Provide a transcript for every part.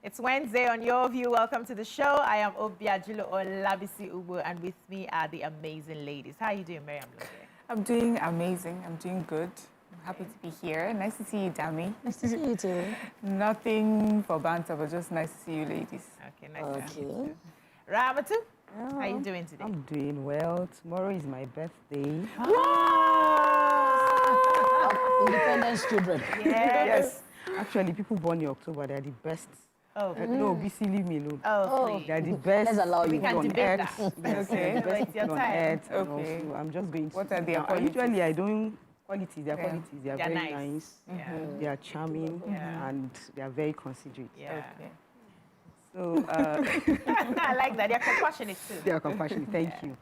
It's Wednesday on Your View. Welcome to the show. I am Obiajulo Olabisi Ubu, and with me are the amazing ladies. How are you doing, Miriam? I'm doing amazing. I'm doing good. I'm happy to be here. Nice to see you, Dami. Nice to see you too. Nothing for banter, but just nice to see you, ladies. Okay, nice to see you too. Ramatu, Yeah, how are you doing today? I'm doing well. Tomorrow is my birthday. Independence children. Yes. Actually, people born in October, they're the best. Oh, No, BC, leave me alone. please. They're the best. Let's allow you. We can on debate earth. that. Yes, Okay. the best It's your people on time. earth. And Okay. also, I'm just going to. What are their now, qualities? usually, I don't qualities. Their Yeah. qualities. They are They're very nice. nice. Yeah. They are charming Yeah. and they are very considerate. Yeah. Okay. So I like that. They're compassionate too. they are compassionate. Thank you.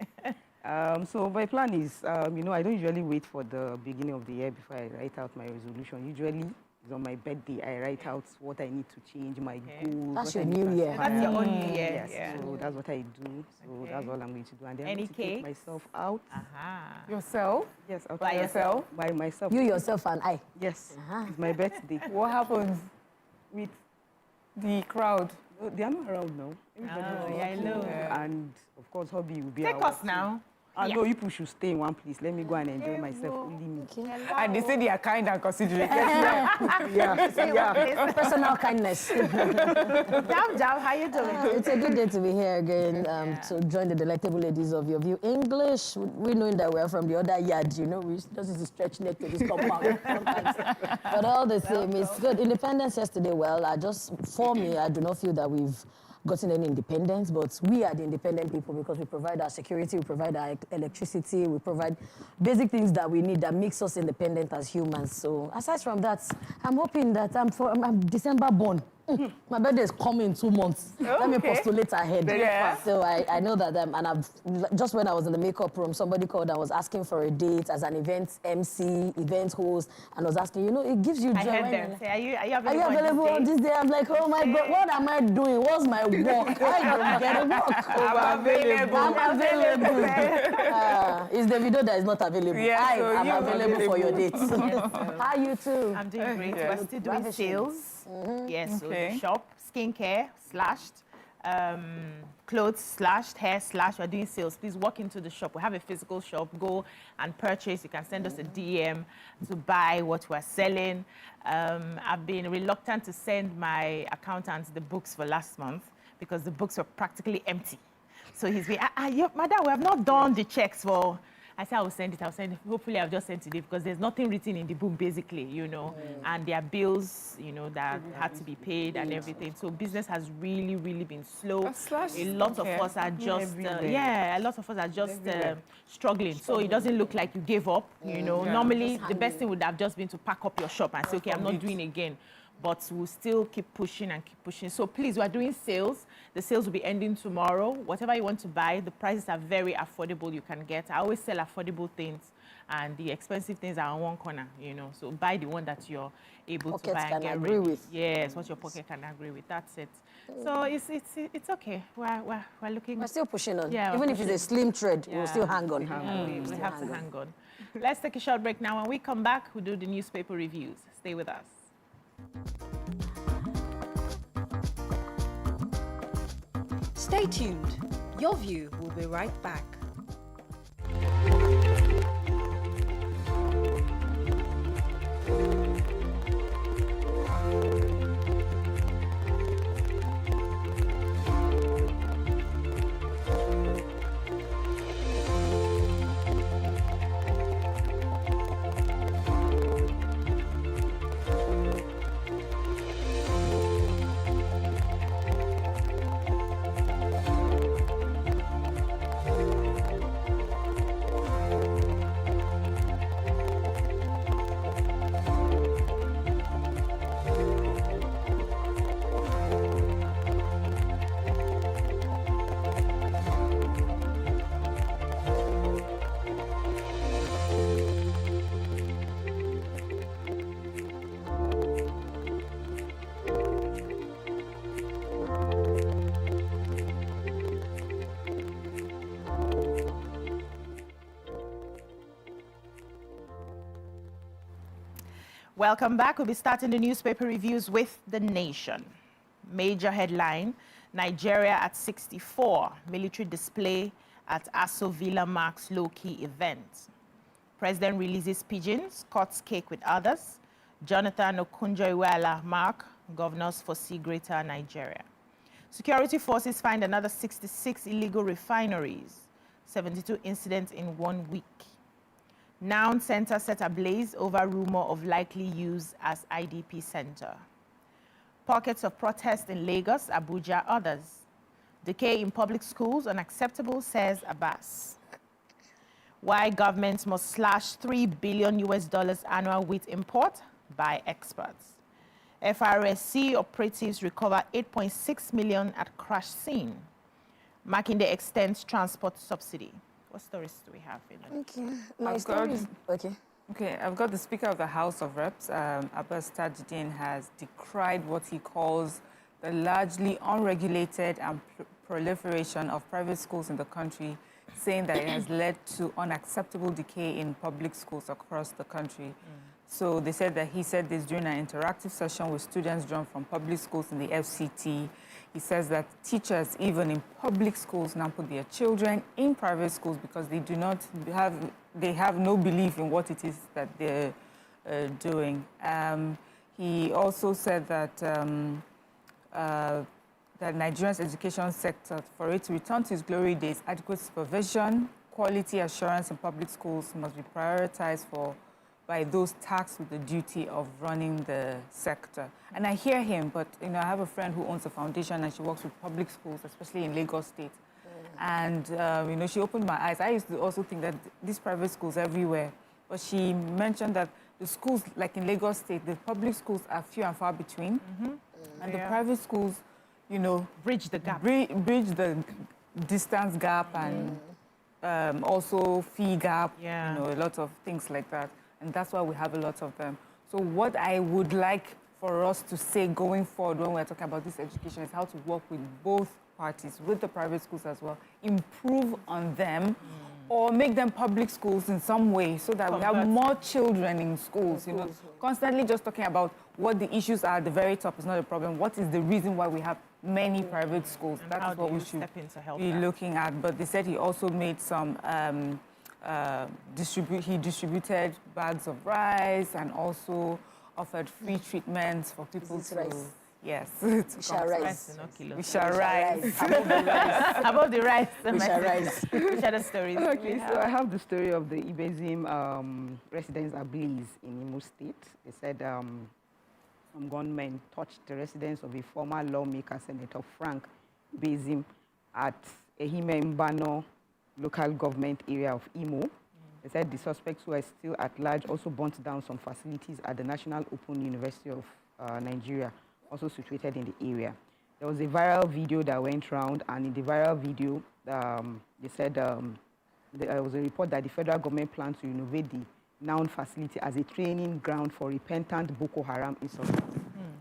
So my plan is, I don't usually wait for the beginning of the year before I write out my resolution. Usually, it's on my birthday, I write out what I need to change, my goals. That's what your I need new to year. aspire. That's your own New Year. Yes, Yeah. so that's what I do. So Okay. that's all I'm going to do. And then Any I'm going to take cake? myself out. Yourself? Yes, I'll By take yourself? by myself. You yourself and I. Yes, it's my birthday. What happens with the crowd? No, they are not around now. Everybody is yeah, I working. know. And of course, hobby will be Take our us now. No, you people should stay in one place. Let me go and enjoy myself. Only me. And they say they are kind and considerate. Yeah. Personal kindness. Jam, how you doing? It's a good day to be here again to join the delectable ladies of Your View. English, we knowing that we're from the other yard, we just need to stretch neck to this compound sometimes. But all the same, it's good. Independence yesterday, for me, I do not feel that we've gotten any independence, but we are the independent people because we provide our security, we provide our electricity, we provide basic things that we need that makes us independent as humans. So aside from that, I'm hoping that I'm December born. My birthday is coming in 2 months. Let me postulate ahead. Yeah. So I know that, and just when I was in the makeup room, somebody called and was asking for a date as an event MC, event host, and was asking, it gives you joy. I heard them say, are you Are you available on this day? I'm like, oh my God, what am I doing? What's my work? I don't get a work. I'm available. I'm available. It's the video that is not available. Yeah, I so am you're available for your dates. How you too? I'm doing great. Yeah. We're still doing sales. Yes, so the shop, skincare, slashed, clothes, slashed, hair, slashed. We're doing sales. Please walk into the shop. We have a physical shop. Go and purchase. You can send us a DM to buy what we're selling. I've been reluctant to send my accountants the books for last month because the books were practically empty. So he's been, madam, we have not done the checks for... I said, I'll send it. Hopefully, I've just sent it because there's nothing written in the book, basically, and there are bills, that had to be paid and everything. So business has really, really been slow. A lot of us are just, struggling. So it doesn't look like you gave up, Normally, the best thing would have just been to pack up your shop and say, okay, I'm not doing again. But we'll still keep pushing and keep pushing. So please, we're doing sales. The sales will be ending tomorrow. Whatever you want to buy, the prices are very affordable you can get. I always sell affordable things, and the expensive things are on one corner, So buy the one that you're able to buy and get agree ready. with. Yes, what your pocket can agree with. That's it. So it's okay. We're looking. We're still pushing on. Yeah, Even if it's a slim thread, we'll still hang on. We have to hang on. Let's take a short break now. When we come back, we'll do the newspaper reviews. Stay with us. Stay tuned. Your View will be right back. Welcome back. We'll be starting the newspaper reviews with The Nation. Major headline, Nigeria at 64. Military display at Aso Villa marks low-key event. President releases pigeons, cuts cake with others. Jonathan Okunjo-Iweala mark, governors foresee greater Nigeria. Security forces find another 66 illegal refineries. 72 incidents in 1 week. Noun center set ablaze over rumor of likely use as IDP center. Pockets of protest in Lagos, Abuja, others. Decay in public schools unacceptable, says Abbas. Why governments must slash $3 billion annual wheat import by experts. FRSC operatives recover 8.6 million at crash scene. Makinde extends transport subsidy. What stories do we have in there? Okay. My story is... Okay. Okay, I've got the Speaker of the House of Reps, Abbas Tajuddin, has decried what he calls the largely unregulated and proliferation of private schools in the country, saying that it has led to unacceptable decay in public schools across the country. So they said that he said this during an interactive session with students drawn from public schools in the FCT. He says that teachers, even in public schools, now put their children in private schools because they do not have, they have no belief in what it is that they're doing. He also said that that Nigeria's education sector, for it to return to its glory days, adequate supervision, quality assurance in public schools must be prioritized by those tasked with the duty of running the sector. And I hear him, but I have a friend who owns a foundation and she works with public schools, especially in Lagos State. And she opened my eyes. I used to also think that these private schools everywhere, but she mentioned that the schools, like in Lagos State, the public schools are few and far between, and the private schools, bridge the gap, bridge the distance gap, and also fee gap, a lot of things like that. And that's why we have a lot of them. So what I would like for us to say going forward when we're talking about this education is how to work with both parties, with the private schools as well, improve on them, or make them public schools in some way so that we have more children in schools. Constantly just talking about what the issues are at the very top is not a problem. What is the reason why we have many private schools? That is what we should be looking at. But they said he also made some... he distributed bags of rice and also offered free treatments for people to... Yes. We shall rise. We shall rise. About the rice. We shall rise. Which are the stories? Okay, so I have the story of the Ibezim residence ablaze in Imo State. They said some gunmen touched the residence of a former lawmaker, Senator Frank Ibezim, at Ehime Mbano local government area of Imo. They said the suspects who are still at large also burnt down some facilities at the National Open University of Nigeria, also situated in the area. There was a viral video that went around, and in the viral video, they said there was a report that the federal government plans to renovate the Noun facility as a training ground for repentant Boko Haram insurgents.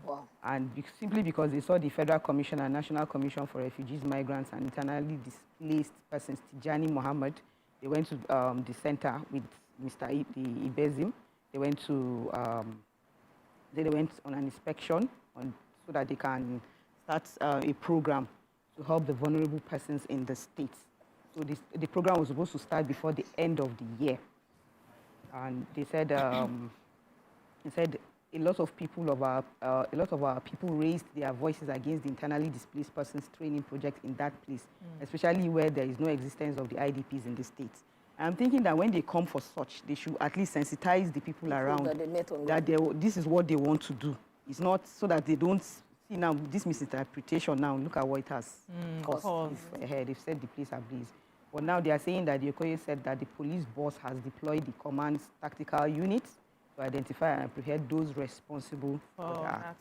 Wow. And simply because they saw the Federal Commission and National Commission for Refugees, Migrants, and Internally Displaced Persons, Tijani Mohammed, they went to the center with Mr. Ibezim. They went to they went on an inspection so that they can start a program to help the vulnerable persons in the state. So the program was supposed to start before the end of the year. And they said a lot of our people raised their voices against the internally displaced persons training project in that place, especially where there is no existence of the IDPs in the state. I'm thinking that when they come for such, they should at least sensitize the people around that this is what they want to do. It's not so that they don't see now this misinterpretation. Now look at what it has caused. They've said the place ablaze. But now they are saying that the Okoye said that the police boss has deployed the command's tactical units to identify and apprehend those responsible for that.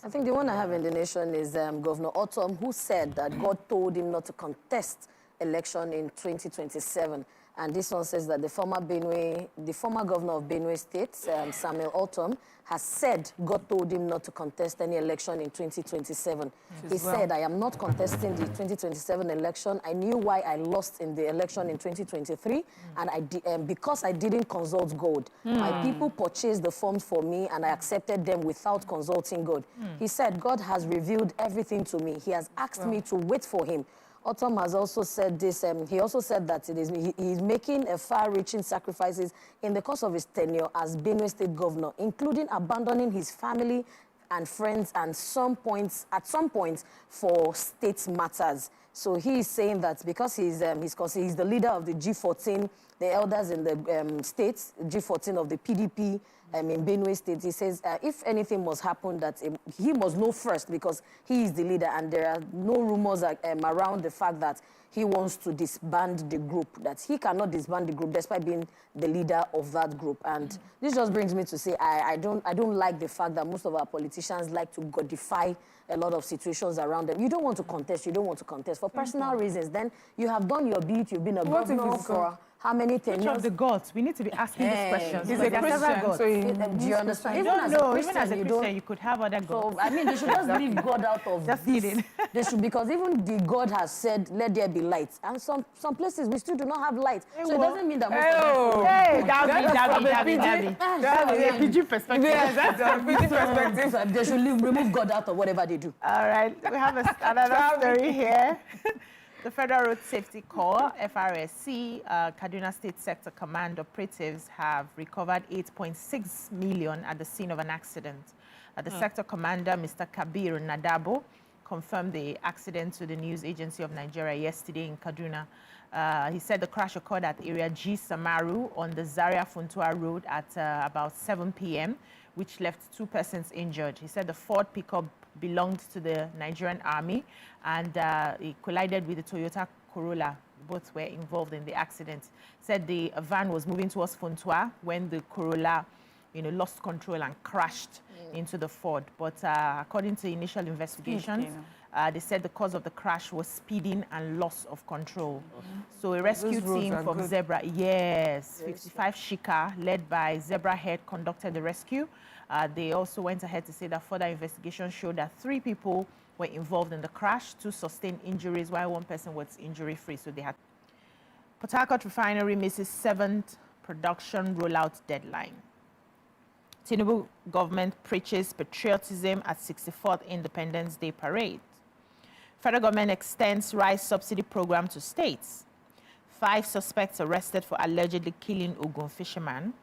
I think the one I have in the nation is Governor Autumn, who said that God told him not to contest election in 2027. And this one says that the former governor of Benue State, Samuel Ortom, has said God told him not to contest any election in 2027. He said, I am not contesting the 2027 election. I knew why I lost in the election in 2023, and because I didn't consult God. My people purchased the forms for me, and I accepted them without consulting God. He said, God has revealed everything to me. He has asked me to wait for him. Ortom has also said this. He also said that he's making far-reaching sacrifices in the course of his tenure as Benue State governor, including abandoning his family and friends at some points for state matters. So he is saying that because he's the leader of the G14, the elders in the states, G14 of the PDP in Benue State, he says if anything must happen, that he must know first because he is the leader, and there are no rumors around the fact that he wants to disband the group, that he cannot disband the group despite being the leader of that group. And this just brings me to say I don't like the fact that most of our politicians like to godify a lot of situations around them. You don't want to contest, for personal reasons. Then you have done your bit, you've been a governor for how many tenures? Which of the gods? We need to be asking these questions. He's a Christian, so do you understand? Even as a Christian, you could have other gods. So, I mean, they should just leave God out of just this. kidding. They should, because even the God has said, let there be light. And some places, we still do not have light. So it doesn't mean that most of them... Hey, That's a PG perspective. Yes, that's a PG perspective. So they should remove God out of whatever they do. All right, we have another story here. The Federal Road Safety Corps, FRSC, Kaduna State Sector Command operatives have recovered 8.6 million at the scene of an accident. The sector commander, Mr. Kabir Nadabo, confirmed the accident to the news agency of Nigeria yesterday in Kaduna. He said the crash occurred at area G Samaru on the Zaria-Funtua Road at about 7 p.m., which left 2 persons injured. He said the Ford pickup belonged to the Nigerian Army, and it collided with the Toyota Corolla. Both were involved in the accident. Said the van was moving towards Funtua when the Corolla, lost control and crashed into the Ford. But according to initial investigations, they said the cause of the crash was speeding and loss of control. So a rescue team from Zebra, 55 Shika, led by Zebra Head, conducted the rescue. They also went ahead to say that further investigation showed that 3 people were involved in the crash, 2 sustained injuries, while 1 person was injury-free. So they had... Port Harcourt Refinery misses 7th production rollout deadline. Tinubu government preaches patriotism at 64th Independence Day parade. Federal government extends rice subsidy program to states. 5 suspects arrested for allegedly killing Ogun fisherman.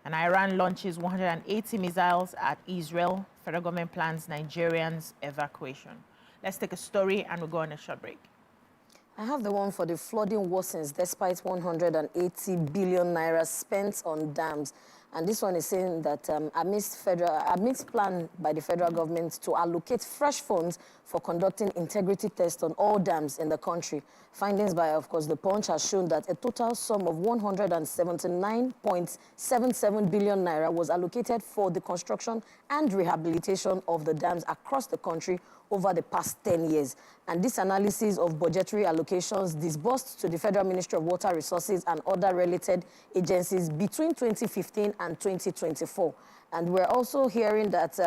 And Iran launches 180 missiles at Israel. Federal government plans Nigerians' evacuation. Let's take a story and we'll go on a short break. I have the one for the flooding worsens despite 180 billion naira spent on dams. And this one is saying that amidst plan by the federal government to allocate fresh funds for conducting integrity tests on all dams in the country. Findings by, of course, the Punch has shown that a total sum of 179.77 billion naira was allocated for the construction and rehabilitation of the dams across the country over the past 10 years. And this analysis of budgetary allocations disbursed to the Federal Ministry of Water Resources and other related agencies between 2015 and 2024. And we're also hearing that,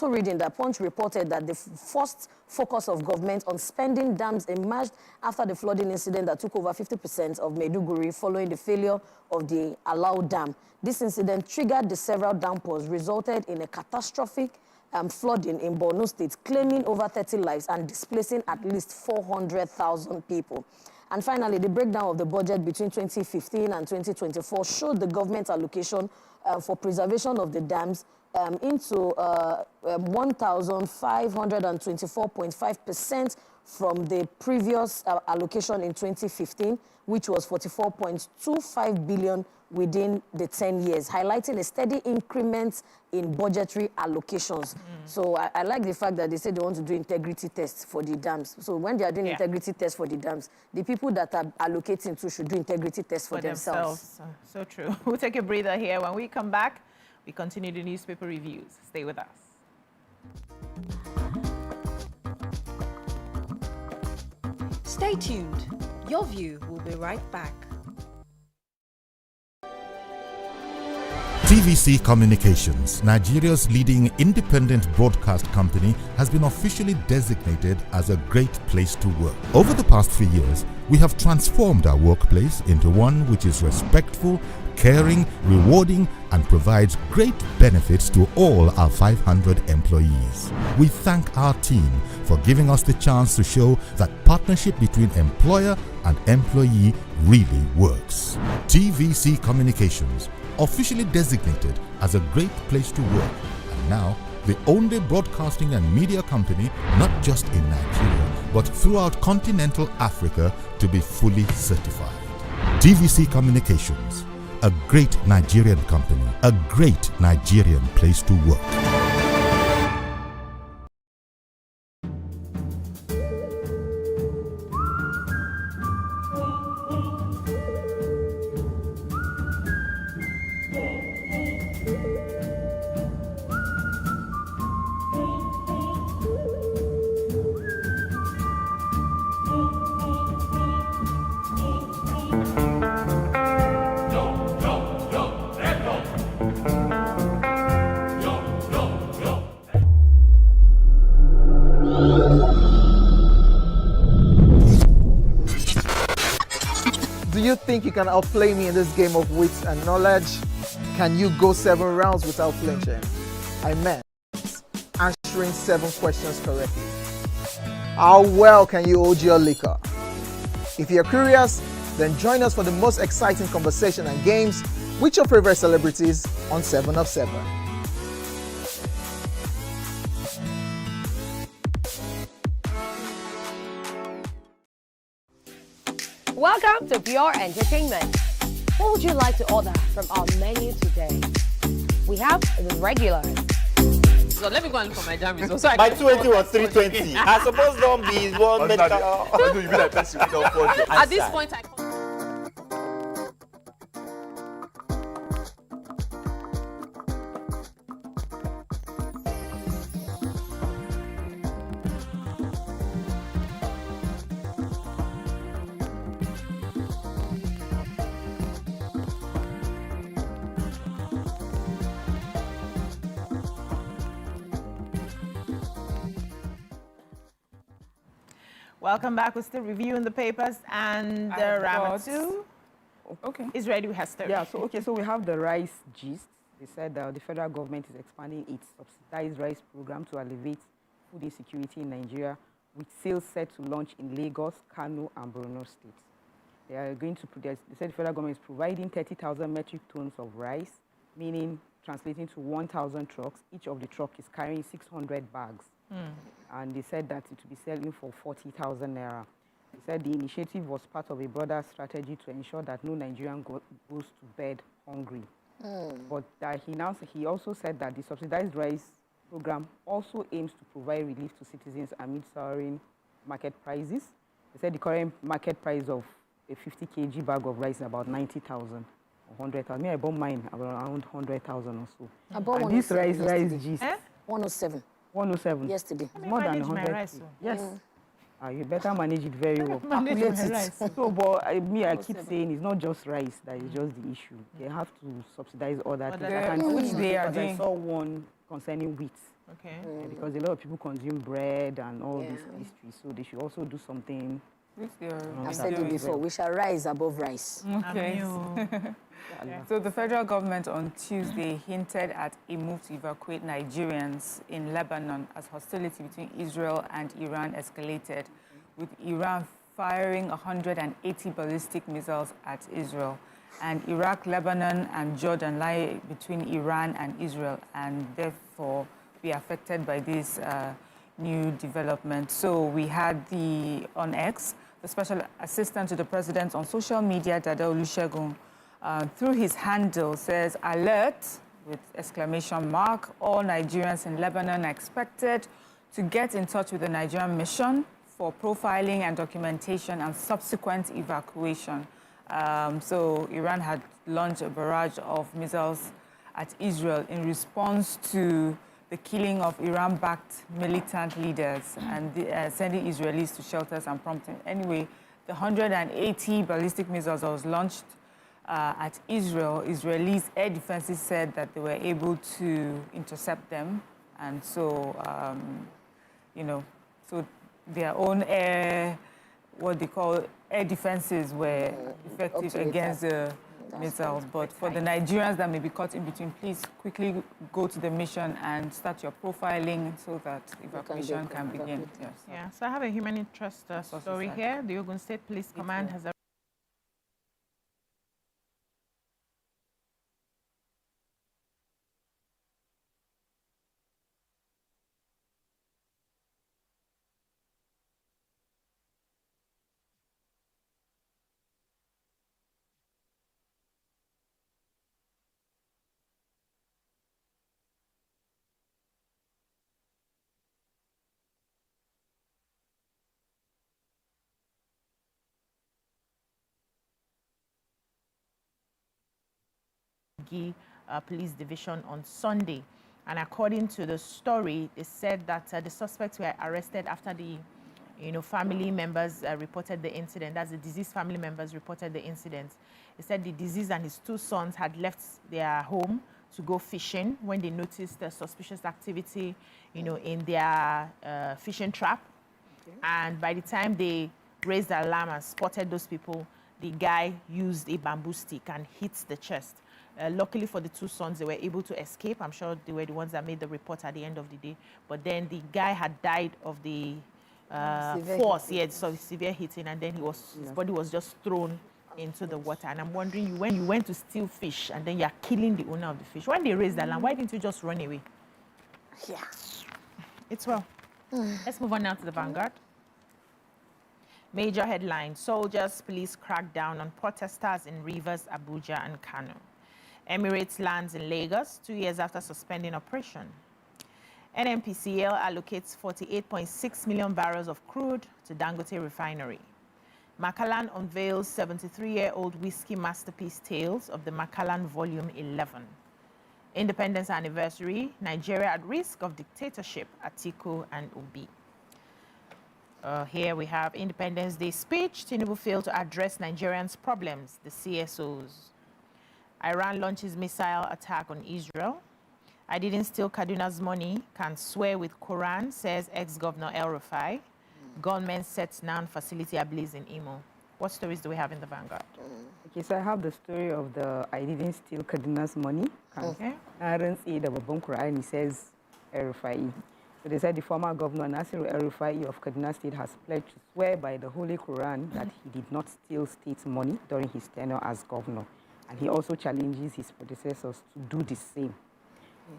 reading that Punch reported that the first focus of government on spending dams emerged after the flooding incident that took over 50% of Maiduguri following the failure of the Alau Dam. This incident triggered the several downpours, resulted in a catastrophic flooding in Borno State, claiming over 30 lives and displacing at least 400,000 people. And finally, the breakdown of the budget between 2015 and 2024 showed the government allocation for preservation of the dams into 1,524.5% from the previous allocation in 2015, which was 44.25 billion within the 10 years, highlighting a steady increment in budgetary allocations. So I like the fact that they said they want to do integrity tests for the dams. So when they are doing integrity tests for the dams, the people that are allocating to should do integrity tests for themselves. So true. We'll take a breather here. When we come back, we continue the newspaper reviews. Stay with us. Stay tuned. Your View will be right back. TVC Communications, Nigeria's leading independent broadcast company, has been officially designated as a great place to work. Over the past few years, we have transformed our workplace into one which is respectful, caring, rewarding, and provides great benefits to all our 500 employees. We thank our team for giving us the chance to show that partnership between employer and employee really works. TVC Communications, officially designated as a great place to work, and now the only broadcasting and media company not just in Nigeria but throughout continental Africa to be fully certified. TVC Communications, a great Nigerian company, a great Nigerian place to work. Do you think you can outplay me in this game of wits and knowledge? Can you go 7 rounds without flinching? I meant answering 7 questions correctly. How well can you hold your liquor? If you're curious, then join us for the most exciting conversation and games with your favorite celebrities on 7 of 7. Welcome to Pure Entertainment. What would you like to order from our menu today? We have the regulars. So let me go and look for my jam results. So My 20 was 320. I suppose don't be one medical. you be like person with At this point, I Welcome back. We're still reviewing the papers, and Ramatu is ready with her story. Yeah, so we have the rice gist. They said the federal government is expanding its subsidized rice program to alleviate food insecurity in Nigeria, with sales set to launch in Lagos, Kano, and Borno states. They are going to they said the federal government is providing 30,000 metric tons of rice, meaning translating to 1,000 trucks. Each of the truck is carrying 600 bags. And they said that it will be selling for 40,000 naira. They said the initiative was part of a broader strategy to ensure that no Nigerian goes to bed hungry. But he also said that the subsidized rice program also aims to provide relief to citizens amid soaring market prices. They said the current market price of a 50 kg bag of rice is about 90,000 or 100,000. I bought mine around 100,000 or so. I bought and this rice gist. 107. 107. Yesterday. It's more than 100. Rice, yes. You better manage it very well. Manage my rice. So, but I keep saying it's not just rice that is just the issue. They have to subsidize other things. Which they are doing. I saw one concerning wheat. Okay. Because a lot of people consume bread and all this history, so they should also do something. I've said it before, we shall rise above rice. Okay. So the federal government on Tuesday hinted at a move to evacuate Nigerians in Lebanon as hostility between Israel and Iran escalated, with Iran firing 180 ballistic missiles at Israel. And Iraq, Lebanon, and Jordan lie between Iran and Israel, and therefore be affected by this new development. So we had on X, the special assistant to the president on social media, Dada Olusegun, through his handle says, "Alert," with exclamation mark, "all Nigerians in Lebanon are expected to get in touch with the Nigerian mission for profiling and documentation and subsequent evacuation." So Iran had launched a barrage of missiles at Israel in response to the killing of Iran-backed militant leaders and sending Israelis to shelters and prompting. Anyway, the 180 ballistic missiles that was launched at Israel, Israelis' air defenses said that they were able to intercept them. And so, so their own what they call air defenses were effective against the missiles. But for the Nigerians that may be caught in between, please quickly go to the mission and start your profiling so that evacuation can begin. Yes. Yeah, so I have a human interest story here. The Ogun State Police Command has Police Division on Sunday. And according to the story, they said that the suspects were arrested after the family members reported the incident. That's the deceased family members reported the incident. They said the deceased and his 2 sons had left their home to go fishing when they noticed suspicious activity, in their fishing trap. Okay. And by the time they raised the alarm and spotted those people, the guy used a bamboo stick and hit the chest. Luckily for the 2 sons, they were able to escape. I'm sure they were the ones that made the report at the end of the day. But then the guy had died of the force, so severe hitting, and then his body was just thrown into the water. And I'm wondering, when you went to steal fish and then you're killing the owner of the fish, when they raised the alarm, why didn't you just run away? Yeah. It's well. Let's move on now to the Vanguard. Major headline: soldiers, police crack down on protesters in Rivers, Abuja, and Kano. Emirates lands in Lagos 2 years after suspending operation. NNPCL allocates 48.6 million barrels of crude to Dangote refinery. Macallan unveils 73-year-old whiskey masterpiece Tales of the Macallan Volume 11. Independence anniversary: Nigeria at risk of dictatorship, Atiku and Obi. Here we have Independence Day speech. Tinubu failed to address Nigerians' problems, the CSOs. Iran launches missile attack on Israel. I didn't steal Kaduna's money, can swear with Quran, says ex-governor El Rufai. Gunmen sets Nan facility ablaze in Imo. What stories do we have in the Vanguard? Okay, so I have the story of the I didn't steal Kaduna's money. Okay. Aaron said about Quran, he says El Rufai. So they said the former governor Nasir El Rufai of Kaduna State has pledged to swear by the Holy Quran that he did not steal state money during his tenure as governor. And he also challenges his predecessors to do the same.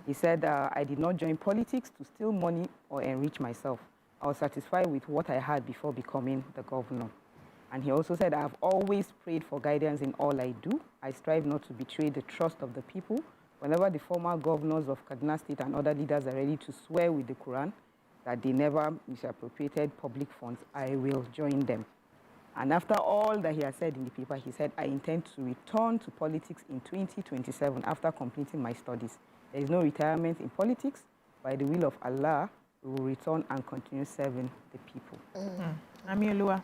He said, I did not join politics to steal money or enrich myself. I was satisfied with what I had before becoming the governor. And he also said, I have always prayed for guidance in all I do. I strive not to betray the trust of the people. Whenever the former governors of Kaduna State and other leaders are ready to swear with the Quran that they never misappropriated public funds, I will join them. And after all that he has said in the paper, he said, I intend to return to politics in 2027 after completing my studies. There is no retirement in politics. By the will of Allah, we will return and continue serving the people. Amiolua.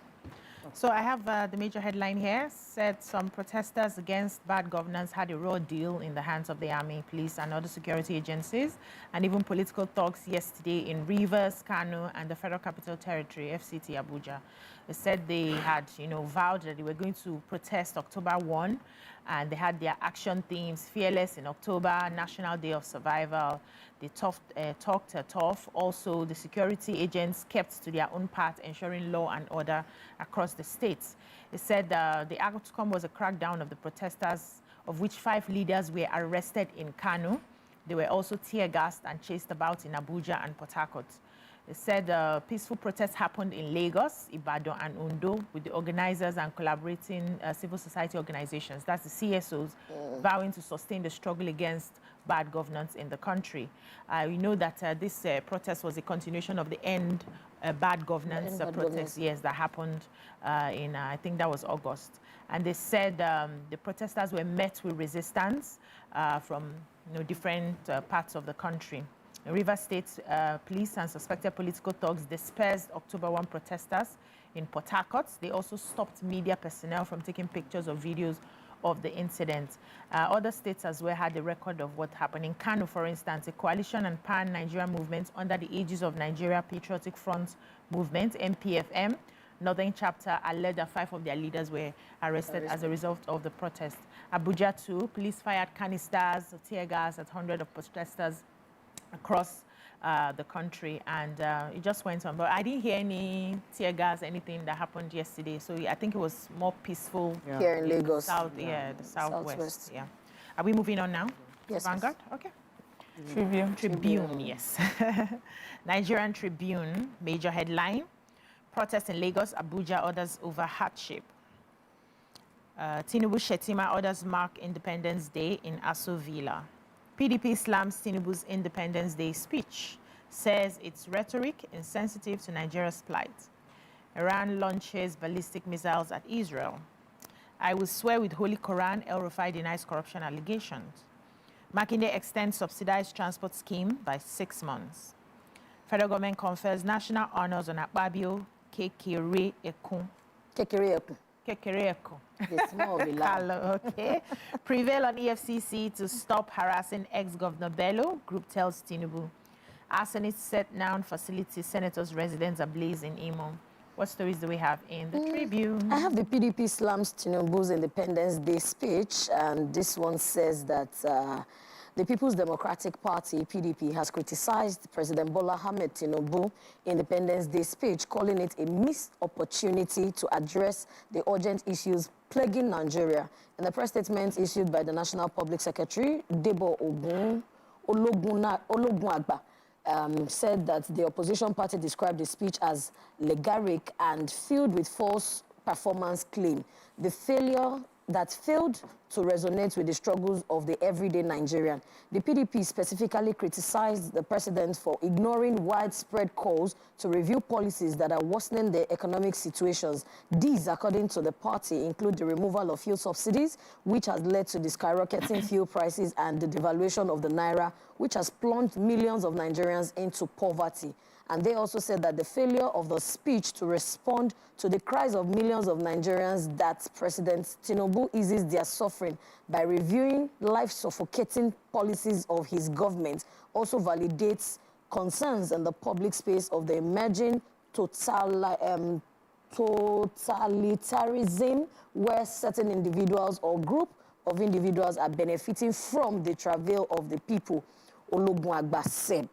So I have the major headline here. Said some protesters against bad governance had a raw deal in the hands of the army, police, and other security agencies, and even political thugs yesterday in Rivers, Kano, and the Federal Capital Territory, FCT Abuja. They said they had, vowed that they were going to protest October 1, and they had their action themes: Fearless in October, National Day of Survival. They talked tough. Also, the security agents kept to their own part, ensuring law and order across the states. They said the outcome was a crackdown of the protesters, of which 5 leaders were arrested in Kano. They were also tear-gassed and chased about in Abuja and Port Harcourt. They said peaceful protests happened in Lagos, Ibadan, and Ondo, with the organizers and collaborating civil society organizations, that's the CSOs, vowing to sustain the struggle against bad governance in the country. We know that this protest was a continuation of the End Bad Governance protest, yes, that happened in, I think that was August. And they said the protesters were met with resistance from different parts of the country. Rivers State police and suspected political thugs dispersed October 1 protesters in Port Harcourt. They also stopped media personnel from taking pictures or videos of the incident. Other states as well had a record of what happened. In Kano, for instance, a coalition and pan-Nigeria movement under the aegis of Nigeria Patriotic Front Movement, NPFM, Northern Chapter, alleged that 5 of their leaders were arrested as a result of the protest. Abuja too, police fired canisters, tear gas at hundreds of protesters across the country, and it just went on. But I didn't hear any tear gas, anything that happened yesterday. So I think it was more peaceful here in Lagos. The southwest. Yeah. Are we moving on now? Yes. Vanguard. Okay. Tribune. Yes. Nigerian Tribune, major headline: protest in Lagos, Abuja orders over hardship. Tinubu Shetima orders mark Independence Day in Aso Villa. PDP slams Tinubu's Independence Day speech, says its rhetoric insensitive to Nigeria's plight. Iran launches ballistic missiles at Israel. I will swear with Holy Quran, El Rufai denies corruption allegations. Makinde extends subsidized transport scheme by 6 months. Federal government confers national honors on Akpabio Kekere Ekun. Kekere Ekun. Kekere Ekun. The small villa. Okay. Prevail on EFCC to stop harassing ex-Governor Bello, group tells Tinubu. Arsonist set down facility, senators' residents ablaze in Imo. What stories do we have in the Tribune? I have the PDP slams Tinubu's Independence Day speech, and this one says that the People's Democratic Party, PDP, has criticized President Bola Ahmed Tinubu's Independence Day speech, calling it a missed opportunity to address the urgent issues plaguing Nigeria. In the press statement issued by the National Public Secretary, Debo Ologunagba, said that the opposition party described the speech as legaric and filled with false performance claim. The failure that failed to resonate with the struggles of the everyday Nigerian. The PDP specifically criticized the president for ignoring widespread calls to review policies that are worsening the economic situations. These, according to the party, include the removal of fuel subsidies, which has led to the skyrocketing fuel prices, and the devaluation of the naira, which has plunged millions of Nigerians into poverty. And they also said that the failure of the speech to respond to the cries of millions of Nigerians that President Tinubu eases their suffering by reviewing life-suffocating policies of his government also validates concerns in the public space of the emerging totalitarianism, where certain individuals or group of individuals are benefiting from the travail of the people, Ologunagba said.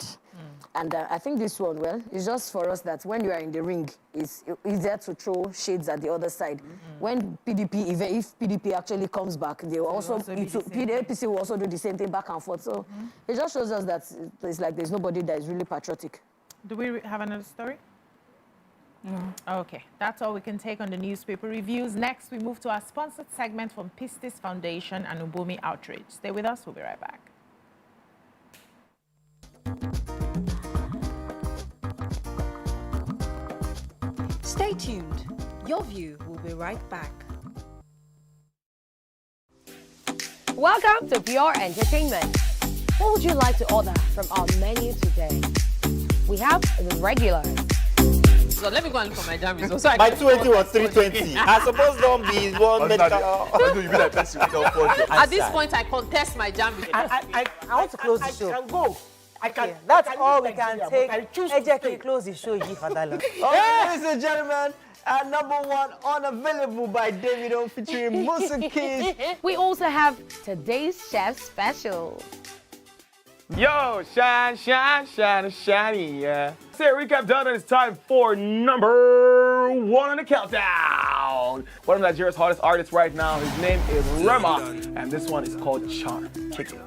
And I think this one, well, it's just for us that when you are in the ring, it's easier to throw shades at the other side. When PDP, if PDP actually comes back, they will also APC will also do the same thing back and forth. So it just shows us that it's like there's nobody that is really patriotic. Do we have another story? No. Okay, that's all we can take on the newspaper reviews. Next, we move to our sponsored segment from Pistis Foundation and Ubomi Outreach. Stay with us, we'll be right back. Stay tuned. Your View will be right back. Welcome to Pure Entertainment. What would you like to order from our menu today? We have the regular. So let me go and look for my jam results. So My 280 was 320. I suppose don't be one medical. you be like person without fortune. At this point, I contest my jam results. I want to close the show. I can go. I can. That's all we can take. Ejeki, close the show. Ladies and gentlemen, #1 unavailable by Davido featuring Musa Keys. We also have today's chef special. Yo, shine, shine, shine, shiny, yeah. Say recap done, and it's time for #1 on the countdown. One of Nigeria's hottest artists right now, his name is Rema, and this one is called Charm. Kick it.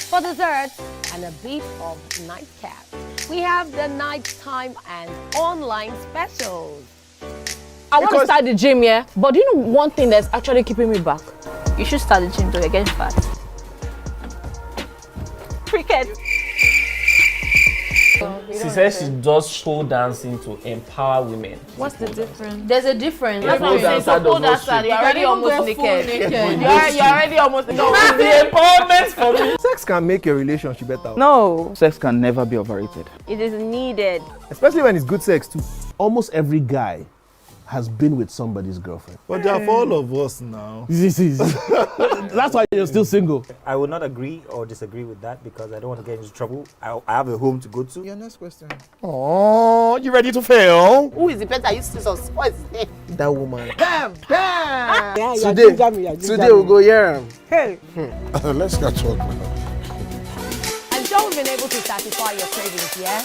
For dessert and a bit of nightcap, we have the nighttime and online specials. I want to start the gym, yeah? But do you know one thing that's actually keeping me back? You should start the gym to get fat. Cricket. She says she does pole dancing to empower women. What's the difference? There's a difference. That's what I'm saying. So pole dancer, you're already almost naked. You're already almost naked. No, it's the empowerment for me. Sex can make a relationship better. No, sex can never be overrated. It is needed. Especially when it's good sex too. Almost every guy has been with somebody's girlfriend. But they are for all of us now. That's why you're still single. I would not agree or disagree with that because I don't want to get into trouble. I have a home to go to. Your next question. Oh, you ready to fail? Who is the person that used to sus? What is his name? That woman. Bam! Yeah, Today we'll go here. Hey. Let's catch up now. I'm sure we've been able to satisfy your cravings, yeah?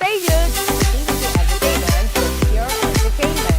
Stay tuned. TVC Entertainment for pure entertainment.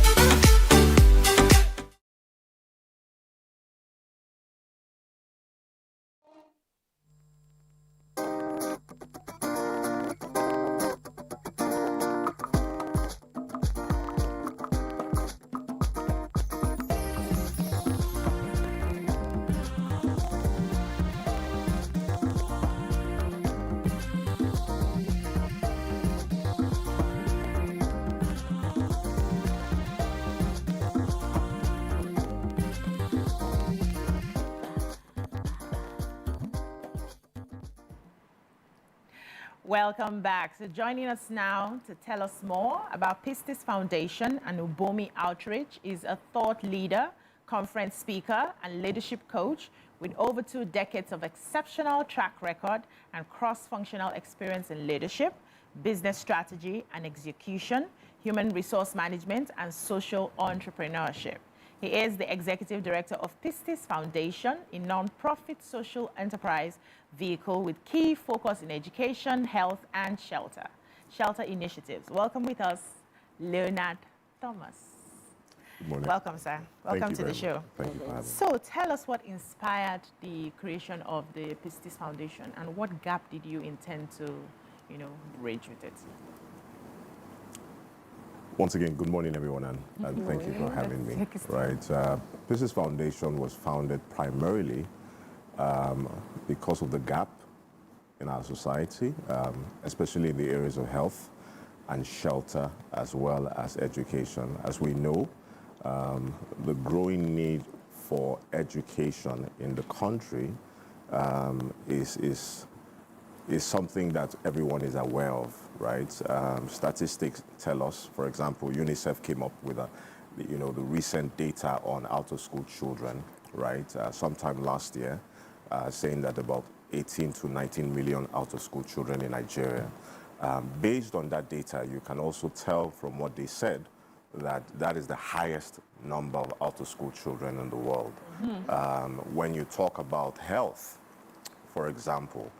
Welcome back. So joining us now to tell us more about Pistis Foundation and Ubomi Outreach is a thought leader, conference speaker, and leadership coach with over 2 decades of exceptional track record and cross-functional experience in leadership, business strategy and execution, human resource management, and social entrepreneurship. He is the executive director of Pistis Foundation, a non-profit social enterprise vehicle with key focus in education, health, and shelter initiatives. Welcome with us, Leonard Thomas. Good morning. Welcome, sir. Welcome to the show. Thank you for having me. So tell us what inspired the creation of the Pistis Foundation and what gap did you intend to, bridge with it? Once again, good morning, everyone, and thank you for having me. Right, Pistis Foundation was founded primarily because of the gap in our society, especially in the areas of health and shelter, as well as education. As we know, the growing need for education in the country is something that everyone is aware of, right? Statistics tell us, for example, UNICEF came up with the recent data on out-of-school children, right? Sometime last year, saying that about 18 to 19 million out-of-school children in Nigeria. Based on that data, you can also tell from what they said that that is the highest number of out-of-school children in the world. When you talk about health, for example,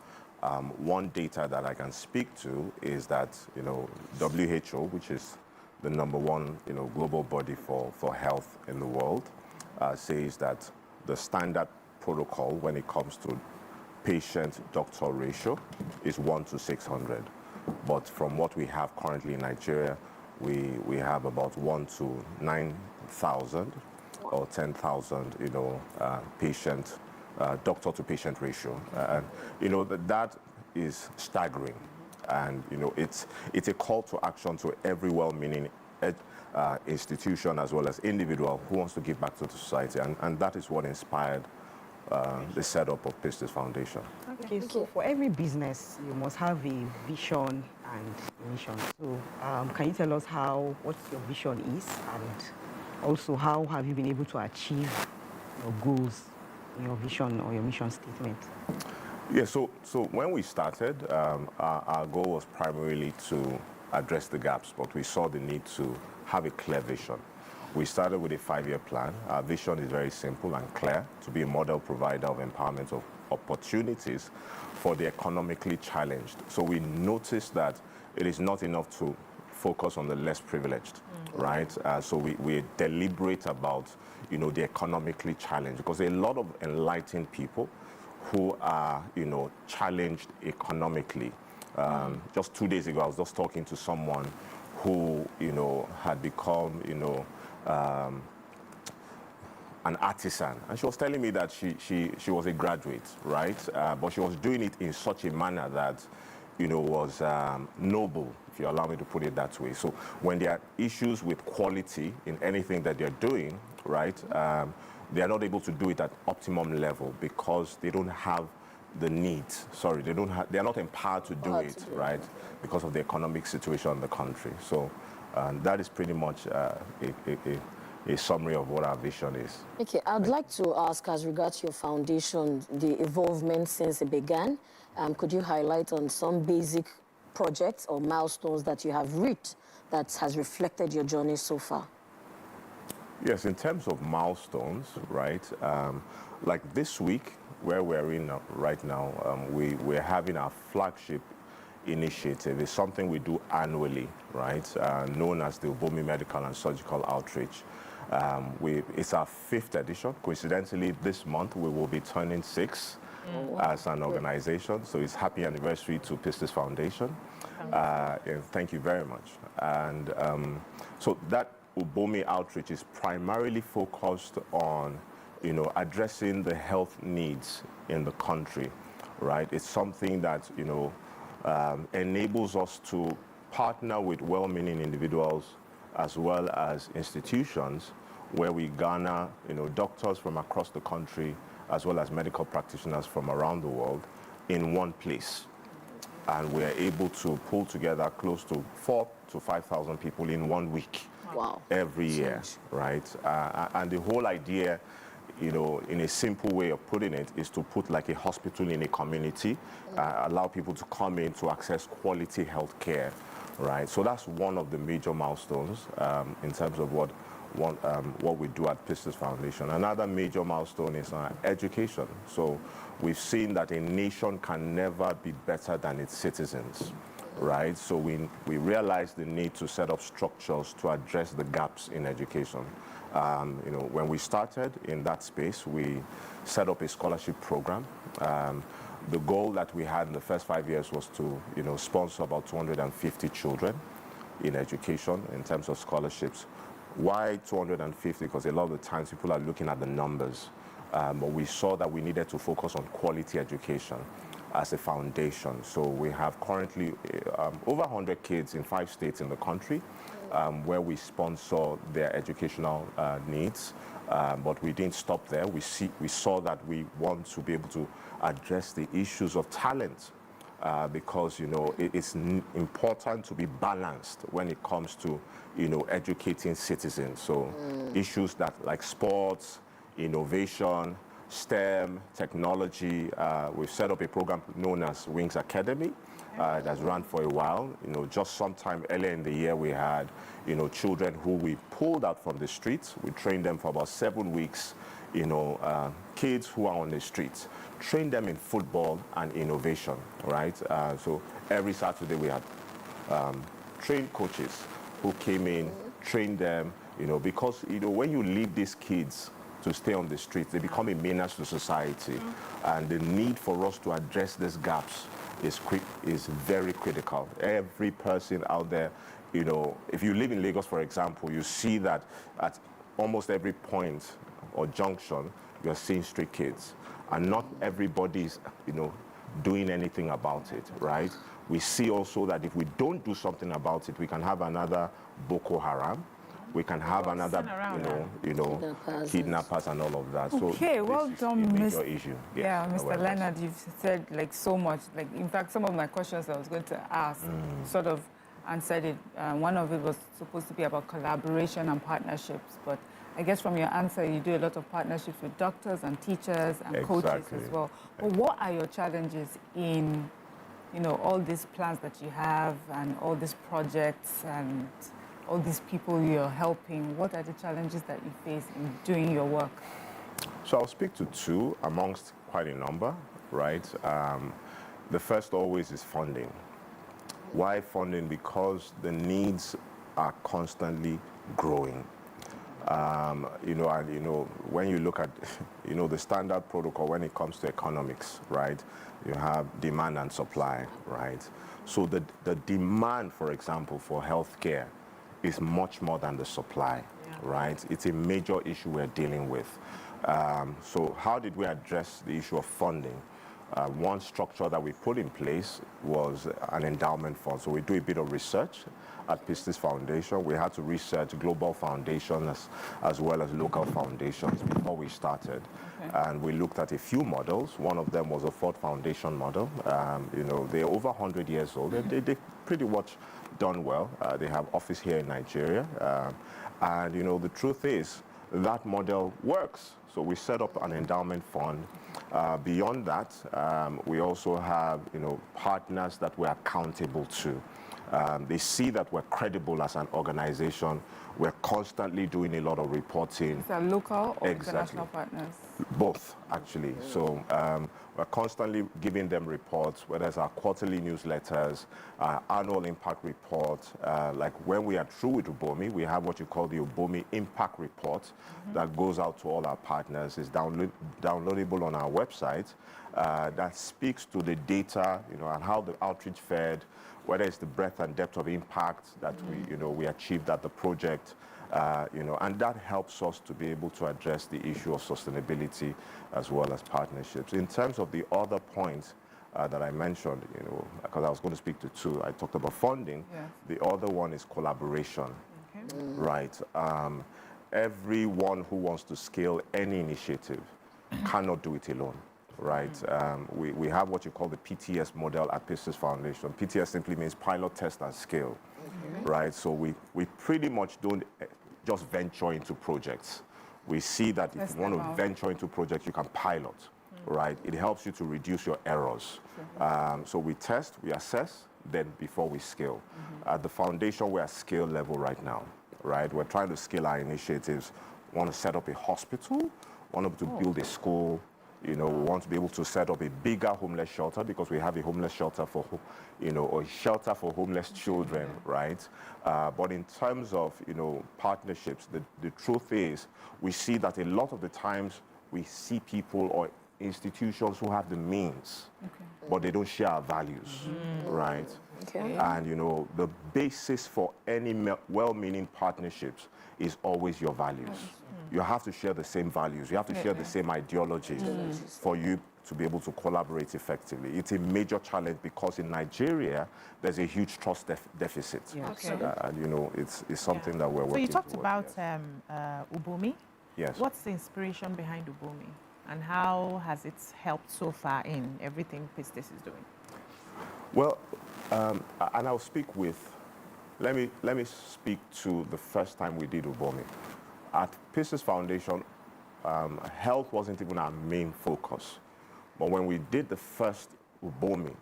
one data that I can speak to is that, WHO, which is the #1, global body for health in the world, says that the standard protocol when it comes to patient-doctor ratio is 1 to 600. But from what we have currently in Nigeria, we have about 1 to 9,000 or 10,000, patient doctor-to-patient ratio. That is staggering. And, it's a call to action to every well-meaning institution as well as individual who wants to give back to the society. And that is what inspired the setup of Pistis Foundation. Okay, so for every business, you must have a vision and mission. So can you tell us what your vision is, and also how have you been able to achieve your goals, your vision or your mission statement? Yeah, so when we started, our goal was primarily to address the gaps, but we saw the need to have a clear vision. We started with a 5-year plan. Our vision is very simple and clear: to be a model provider of empowerment of opportunities for the economically challenged. So we noticed that it is not enough to focus on the less privileged, right? So we're deliberate about, the economically challenged, because there are a lot of enlightened people who are, challenged economically. Just 2 days ago, I was just talking to someone who, had become, an artisan, and she was telling me that she was a graduate, right? But she was doing it in such a manner that, was noble, if you allow me to put it that way. So when there are issues with quality in anything that they're doing, right, they are not able to do it at optimum level because they don't have the need. Sorry, they are not empowered to do it, right, because of the economic situation in the country. So that is pretty much a summary of what our vision is. Okay, I'd like to ask, as regards your foundation, the involvement since it began. Could you highlight on some basic projects or milestones that you have reached that has reflected your journey so far? Yes, in terms of milestones, right, like this week, where we're in right now, we're having our flagship initiative. It's something we do annually, right, known as the Ubomi Medical and Surgical Outreach. It's our 5th edition. Coincidentally, this month we will be turning 6 as an organization. So it's happy anniversary to Pistis Foundation. And thank you very much. And so that Ubomi outreach is primarily focused on, addressing the health needs in the country, right? It's something that, enables us to partner with well-meaning individuals as well as institutions where we garner, doctors from across the country as well as medical practitioners from around the world in one place. And we're able to pull together close to 4,000 to 5,000 people in 1 week. Wow. Every year, right? And the whole idea, in a simple way of putting it, is to put like a hospital in a community, allow people to come in to access quality health care, right? So that's one of the major milestones in terms of what we do at Pistis Foundation. Another major milestone is education. So we've seen that a nation can never be better than its citizens, right? So we realized the need to set up structures to address the gaps in education. When we started in that space, we set up a scholarship program. The goal that we had in the first 5 years was to, sponsor about 250 children in education in terms of scholarships. Why 250? Because a lot of the times people are looking at the numbers, but we saw that we needed to focus on quality education as a foundation. So we have currently over 100 kids in 5 states in the country where we sponsor their educational needs. But we didn't stop there. We saw that we want to be able to address the issues of talent because, it's important to be balanced when it comes to, educating citizens. So issues that like sports, innovation, STEM, technology. We've set up a program known as Wings Academy that's run for a while. Just sometime earlier in the year, we had, children who we pulled out from the streets. We trained them for about 7 weeks, kids who are on the streets. Train them in football and innovation, right? So every Saturday we had trained coaches who came in, trained them, because, when you leave these kids to stay on the streets, they become a menace to society. And the need for us to address these gaps is very critical. Every person out there, if you live in Lagos, for example, you see that at almost every point or junction, you're seeing street kids. And not everybody's, doing anything about it, right? We see also that if we don't do something about it, we can have another Boko Haram. We can have another, kidnappers and all of that. Okay, so well done, Mr. issue. Yes, yeah, Mr. Leonard, you've said so much. In fact, some of my questions I was going to ask sort of answered it. One of it was supposed to be about collaboration and partnerships, but I guess from your answer, you do a lot of partnerships with doctors and teachers and coaches as well. But what are your challenges in, all these plans that you have and all these projects and all these people you're helping? What are the challenges that you face in doing your work? So I'll speak to 2 amongst quite a number, right? The first always is funding. Why funding? Because the needs are constantly growing. When you look at, the standard protocol when it comes to economics, right? You have demand and supply, right? So the demand, for example, for healthcare is much more than the supply, right? It's a major issue we're dealing with. So how did we address the issue of funding? One structure that we put in place was an endowment fund. So we do a bit of research at Pistis Foundation. We had to research global foundations as well as local foundations before we started. And we looked at a few models. One of them was a Ford Foundation model. You know, they're over 100 years old. They pretty much done well. They have office here in Nigeria. And, you know, the truth is that model works. So we set up an endowment fund. Beyond that, we also have, you know, partners that we're accountable to. They see that we're credible as an organization. We're constantly doing a lot of reporting. Is that local or international partners? Both, actually. So we're constantly giving them reports, whether it's our quarterly newsletters, annual impact reports. Like when we are through with Ubomi, we have what you call the Ubomi Impact Report that goes out to all our partners. It's downloadable on our website. That speaks to the data, you know, and how the outreach fared, whether it's the breadth and depth of impact that we achieved at the project, you know, and that helps us to be able to address the issue of sustainability as well as partnerships. In terms of the other points that I mentioned, you know, because I was going to speak to two, I talked about funding. Yes. The other one is collaboration, right? Everyone who wants to scale any initiative cannot do it alone. Right, we have what you call the PTS model at Pistis Foundation. PTS simply means pilot, test, and scale, right? So we pretty much don't just venture into projects. We see that if you want to venture into projects, you can pilot, right? It helps you to reduce your errors. So we test, we assess, then before we scale. At the foundation, we're at scale level right now, right? We're trying to scale our initiatives. We want to set up a hospital, want to build a school. You know, we want to be able to set up a bigger homeless shelter because we have a homeless shelter for, you know, or a shelter for homeless children, right? But in terms of, you know, partnerships, the truth is we see that a lot of the times we see people or institutions who have the means, but they don't share our values, right? And, you know, the basis for any well-meaning partnerships is always your values. You have to share the same values. You have to share the same ideologies for you to be able to collaborate effectively. It's a major challenge because in Nigeria, there's a huge trust deficit. And, you know, it's something that we're working So you talked towards. about Ubomi. Yes. What's the inspiration behind Ubomi? And how has it helped so far in everything Pistis is doing? Well, and I'll speak with, let me speak to the first time we did Ubomi. At Pistis Foundation, health wasn't even our main focus. But when we did the first Ubomi,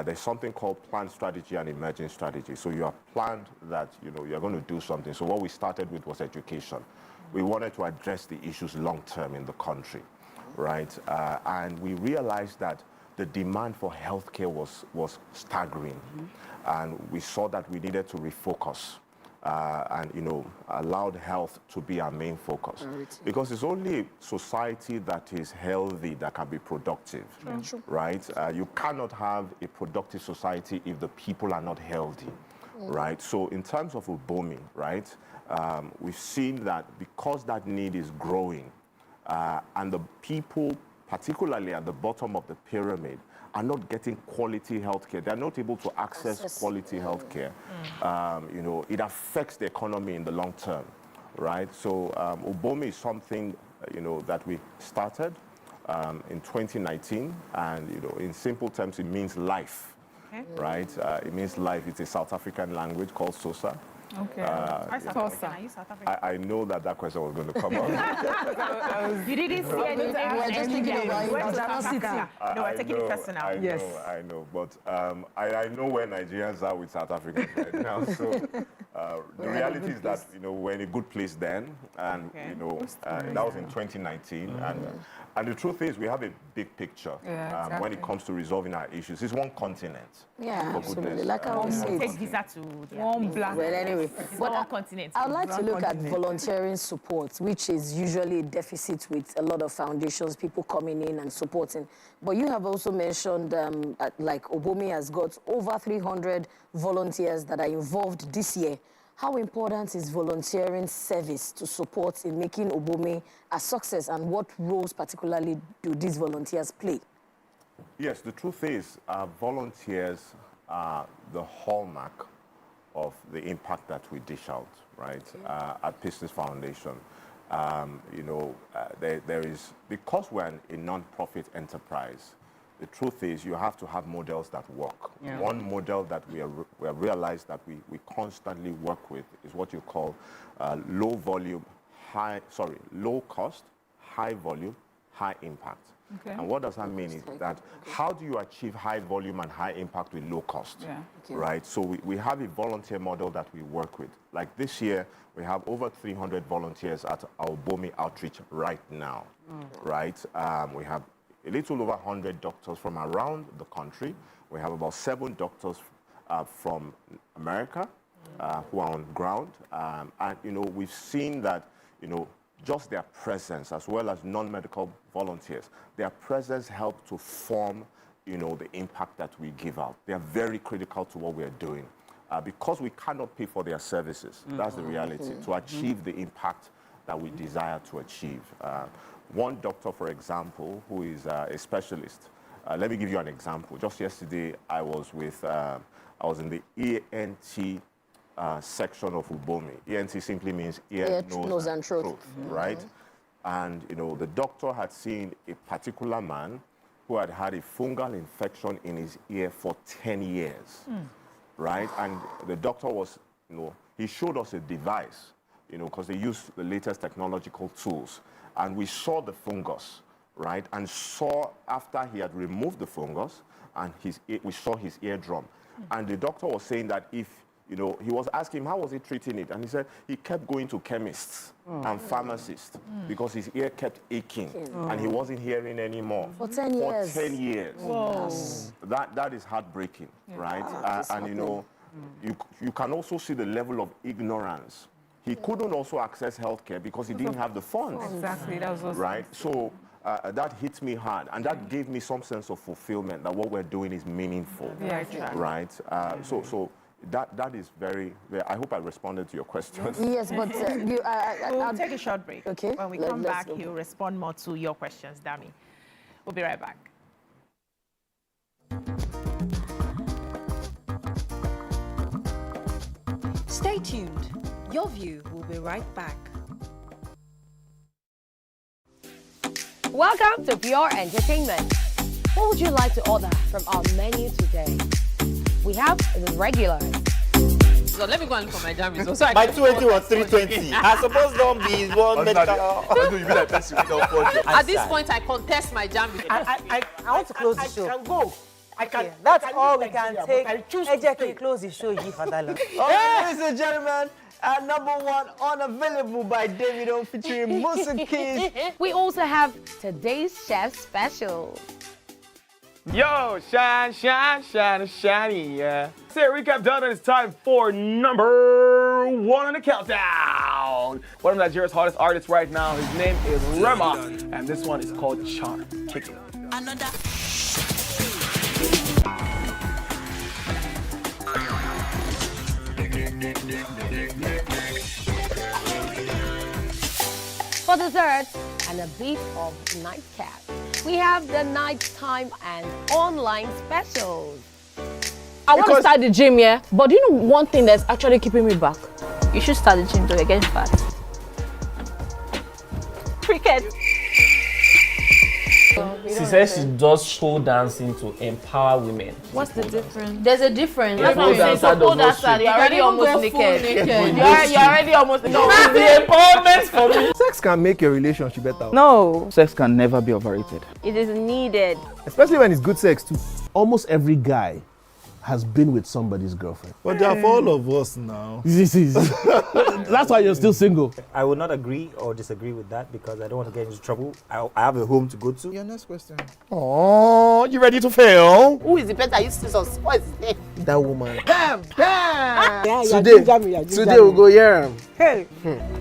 there's something called planned strategy and emerging strategy. So you have planned that, you know, you're going to do something. So what we started with was education. We wanted to address the issues long-term in the country, right? And we realized that the demand for healthcare was staggering. And we saw that we needed to refocus. And, you know, allowed health to be our main focus. Because it's only a society that is healthy that can be productive, right? You cannot have a productive society if the people are not healthy, right? So in terms of Ubomi, right, we've seen that because that need is growing and the people, particularly at the bottom of the pyramid, are not getting quality healthcare. They're not able to access quality healthcare. You know, it affects the economy in the long term, right? So Ubomi is something, you know, that we started in 2019, and, you know, in simple terms, it means life, right? It means life. It's a South African language called Xhosa. I know that question was going to come up. You didn't see anything. We're just thinking about City. No, we're taking it personal. I know, but I know where Nigerians are with South Africans right now. So the reality is that, you know, we're in a good place then, and you know, that was in 2019, and the truth is we have a big picture when it comes to resolving our issues. It's one continent. Yeah, absolutely. Like I was saying, take visa to one black. Well, anyway, but one continent. I'd like to look at volunteering support, which is usually a deficit with a lot of foundations, people coming in and supporting. But you have also mentioned, like Ubomi has got over 300 volunteers that are involved this year. How important is volunteering service to support in making Ubomi a success, and what roles particularly do these volunteers play? Yes, the truth is, volunteers are the hallmark of the impact that we dish out, right? At Business Foundation. There is, because we're a non-profit enterprise, the truth is you have to have models that work. Yeah. One model that we have realized that we constantly work with is what you call low cost, high volume, high impact. Okay. And what does that mean is that how do you achieve high volume and high impact with low cost? Yeah. Okay. Right? So we have a volunteer model that we work with. Like this year, we have over 300 volunteers at our BOMI outreach right now. Right? We have a little over 100 doctors from around the country. We have about 7 doctors from America who are on ground. And, we've seen that, just their presence, as well as non-medical volunteers, their presence helps to form, the impact that we give out. They are very critical to what we are doing. Because we cannot pay for their services, that's the reality, to achieve the impact that we desire to achieve. One doctor, for example, who is a specialist, let me give you an example. Just yesterday, I was in the ENT section of Ubomi. ENT simply means ear, nose, and throat, right? And, the doctor had seen a particular man who had had a fungal infection in his ear for 10 years, right? And the doctor was, he showed us a device, because they use the latest technological tools. And we saw the fungus, right? And saw after he had removed the fungus, and we saw his eardrum. And the doctor was saying that if, he was asking him, how was he treating it? And he said he kept going to chemists and pharmacists because his ear kept aching and he wasn't hearing anymore. For 10 years. For 10 years. Whoa. That is heartbreaking, right? And, you can also see the level of ignorance. He couldn't also access healthcare because he didn't have the funds. Exactly, that was right. So that hit me hard, and that gave me some sense of fulfillment that what we're doing is meaningful. Right. So that is very. I hope I responded to your question. Yes, but we'll take a short break. Okay. When we come back, he'll respond more to your questions, Dami. We'll be right back. Stay tuned. Your View will be right back. Welcome to Pure Entertainment. What would you like to order from our menu today? We have the regulars. So let me go and look for my jam results. So my 280 was 320. I suppose don't be one medical. At this point, I contest my jam results. I want to close the show. I can go. I can. That's all we can take. Ejeki, close the show. Ladies and gentlemen, #1 unavailable by Davido featuring Musa Keys. We also have today's chef special. Yo, shine, shiny, yeah. Say recap done, and it's time for #1 on the countdown. One of Nigeria's hottest artists right now, his name is Rema, and this one is called Charm. Kick it. Another. For dessert and a bit of nightcap, we have the nighttime and online specials. I want to start the gym, yeah? But do you know one thing that's actually keeping me back? You should start the gym, though. You're getting fat. Cricket. She says she does pole dancing to empower women. What's the difference? There's a difference. That's what I'm saying. So pole dancer, you're already almost naked. You're already almost naked. No, the empowerment for me. Sex can make your relationship better. No, sex can never be overrated. It is needed. Especially when it's good sex too. Almost every guy has been with somebody's girlfriend. But they are for all of us now. That's why you're still single. I would not agree or disagree with that because I don't want to get into trouble. I have a home to go to. Your next question. Oh, you ready to fail? Who is the better? You see some spoils. That woman. Damn! Yeah, Today we'll go here. Hey.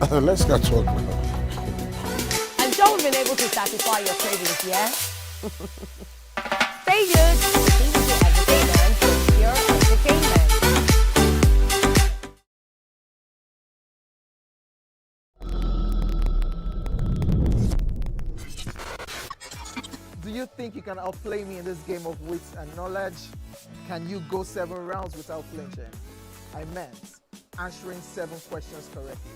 Let's catch up. And Joe has been able to satisfy your cravings, yeah? Stay good. Entertainment with Pure Entertainment. Do you you think you can outplay me in this game of wits and knowledge? Can you go 7 rounds without flinching? I meant answering 7 questions correctly.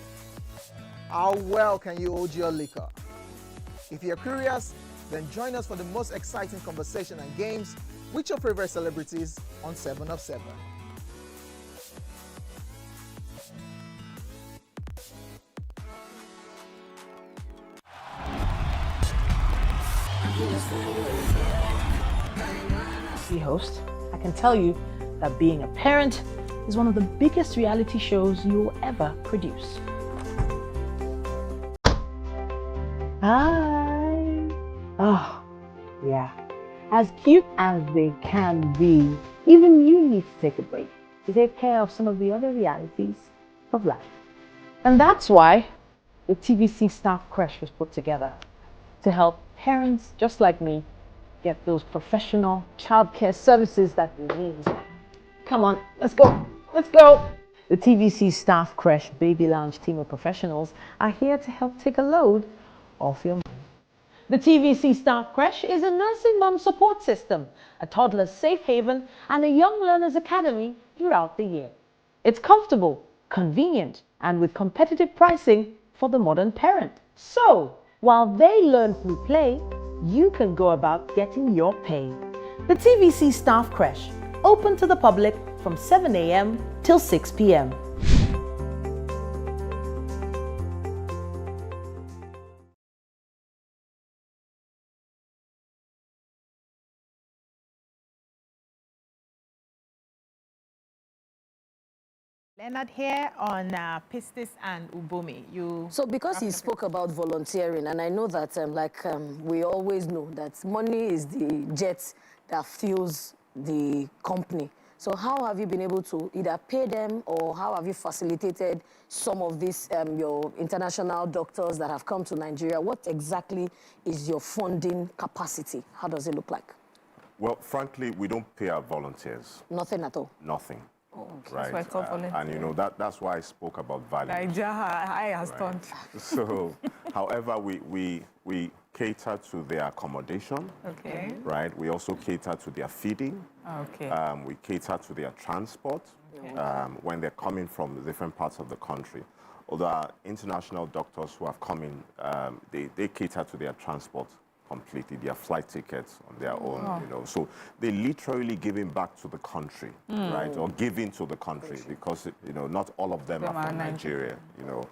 How well can you hold your liquor? If you're curious, then join us for the most exciting conversation and games with your favorite celebrities on 7 of 7. Host, I can tell you that being a parent is one of the biggest reality shows you will ever produce. Hi. Oh, yeah. As cute as they can be, even you need to take a break to take care of some of the other realities of life. And that's why the TVC Staff Crash was put together to help parents just like me get those professional childcare services that we need. Come on, let's go. Let's go. The TVC Staff Crash Baby Lounge team of professionals are here to help take a load off your mind. The TVC Staff Crash is a nursing mom support system, a toddler's safe haven, and a young learner's academy throughout the year. It's comfortable, convenient, and with competitive pricing for the modern parent. So, while they learn through play, you can go about getting your pay. The TVC Staff Crash, open to the public from 7 a.m. till 6 p.m. Leonard here on Pistis and Ubomi. So because he spoke about volunteering, and I know that we always know that money is the jet that fuels the company. So how have you been able to either pay them, or how have you facilitated some of these your international doctors that have come to Nigeria? What exactly is your funding capacity? How does it look like? Well, frankly, we don't pay our volunteers. Nothing at all? Nothing. Right. That's why and you know that's why I spoke about value. I has turned. So, however, we cater to their accommodation. Okay. Right. We also cater to their feeding. Okay. We cater to their transport when they're coming from different parts of the country. Although our international doctors who have come in, they cater to their transport completely, their flight tickets on their own, you know. So they literally giving back to the country, right? Or giving to the country, because, you know, not all of them are from Nigeria, you know.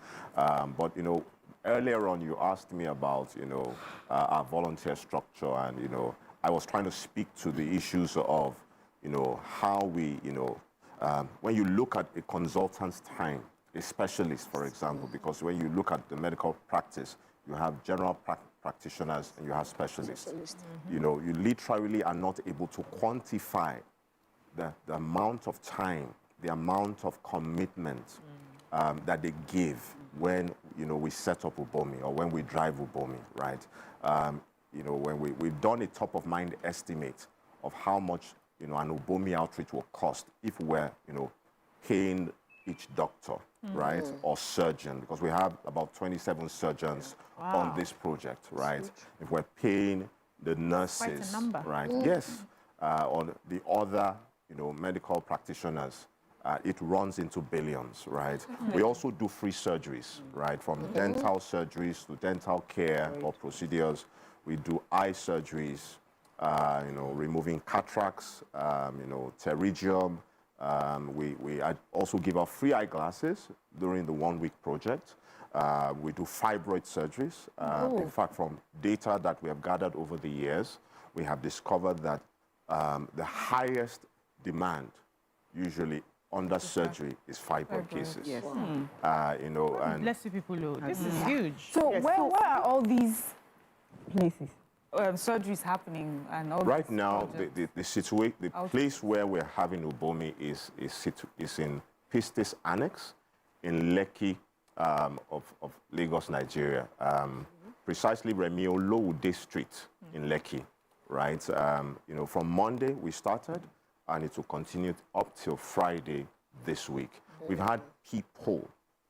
But, you know, earlier on you asked me about, you know, our volunteer structure, and, you know, I was trying to speak to the issues of, you know, how we, you know, when you look at a consultant's time, a specialist, for example, because when you look at the medical practice, you have general practitioners and you have specialists. You know, you literally are not able to quantify the amount of time, the amount of commitment that they give when, you know, we set up Ubomi or when we drive Ubomi, right? You know, when we've done a top-of-mind estimate of how much, you know, an Ubomi outreach will cost if we're, you know, paying each doctor, right, or surgeon, because we have about 27 surgeons on this project, right? If we're paying the nurses, right, yes, or the other, you know, medical practitioners, it runs into billions, right? We also do free surgeries, right, from dental surgeries to dental care or procedures. We do eye surgeries, you know, removing cataracts, you know, pterygium. We also give out free eyeglasses during the 1-week project. We do fibroid surgeries. In fact, from data that we have gathered over the years, we have discovered that the highest demand usually under surgery is fibroid cases. Yes. You know, and bless you people, this is huge. So where are all these places? Surgeries happening and all. Right now, the place where we're having Ubomi is in Pistis Annex in Lekki of Lagos, Nigeria. Precisely Remio Lowode Street in Lekki, right? You know, from Monday we started, and it will continue up till Friday this week. We've had people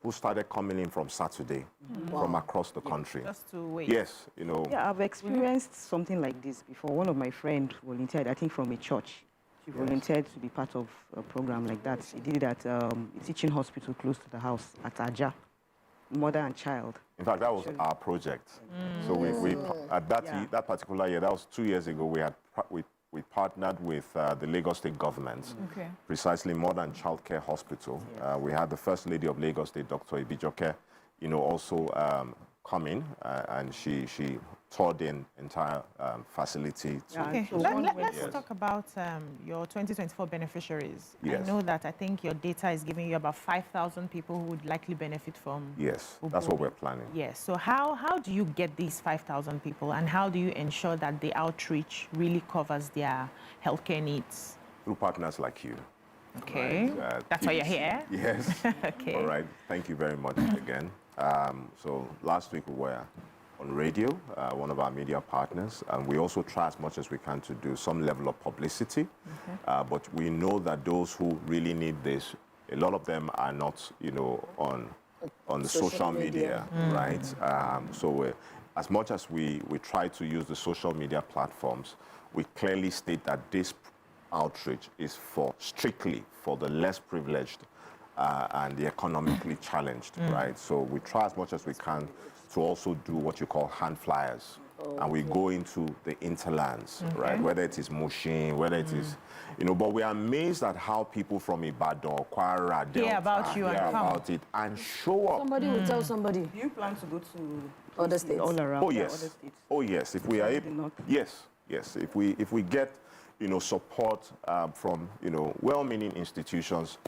who started coming in from Saturday from across the country. Just to wait. Yes, you know. Yeah, I've experienced something like this before. One of my friends volunteered, I think from a church. She volunteered to be part of a program like that. She did it at a teaching hospital close to the house at Aja, mother and child. In fact, that was our project. So we at that particular year, that was 2 years ago, we partnered with the Lagos State government, precisely Mother and Child Care Hospital. We had the First Lady of Lagos State, Dr. Ibijoke, you know, also come in, and she toured the entire facility. Okay, let's talk about your 2024 beneficiaries. Yes. I know that I think your data is giving you about 5,000 people who would likely benefit from. Yes, that's what we're planning. Yes, so how do you get these 5,000 people, and how do you ensure that the outreach really covers their healthcare needs? Through partners like you. Okay, right? that's why you're here. Yes. Okay. All right, thank you very much again. So last week we were on radio, one of our media partners, and we also try as much as we can to do some level of publicity. But we know that those who really need this, a lot of them are not, you know, on the social media, right? So as much as we try to use the social media platforms, we clearly state that this outreach is strictly for the less privileged and the economically challenged, right? So we try as much as we can to also do what you call hand flyers. And we go into the interlands, right? Whether it is Mushin, whether it is, you know, but we are amazed at how people from Ibadan, Kwara, Delta, about you and come. about it and show up. Somebody will tell somebody. Do you plan to go to other states? All around? Oh, yes. Other states? Oh, yes. If we are able, yes. If we get, you know, support from, you know, well-meaning institutions,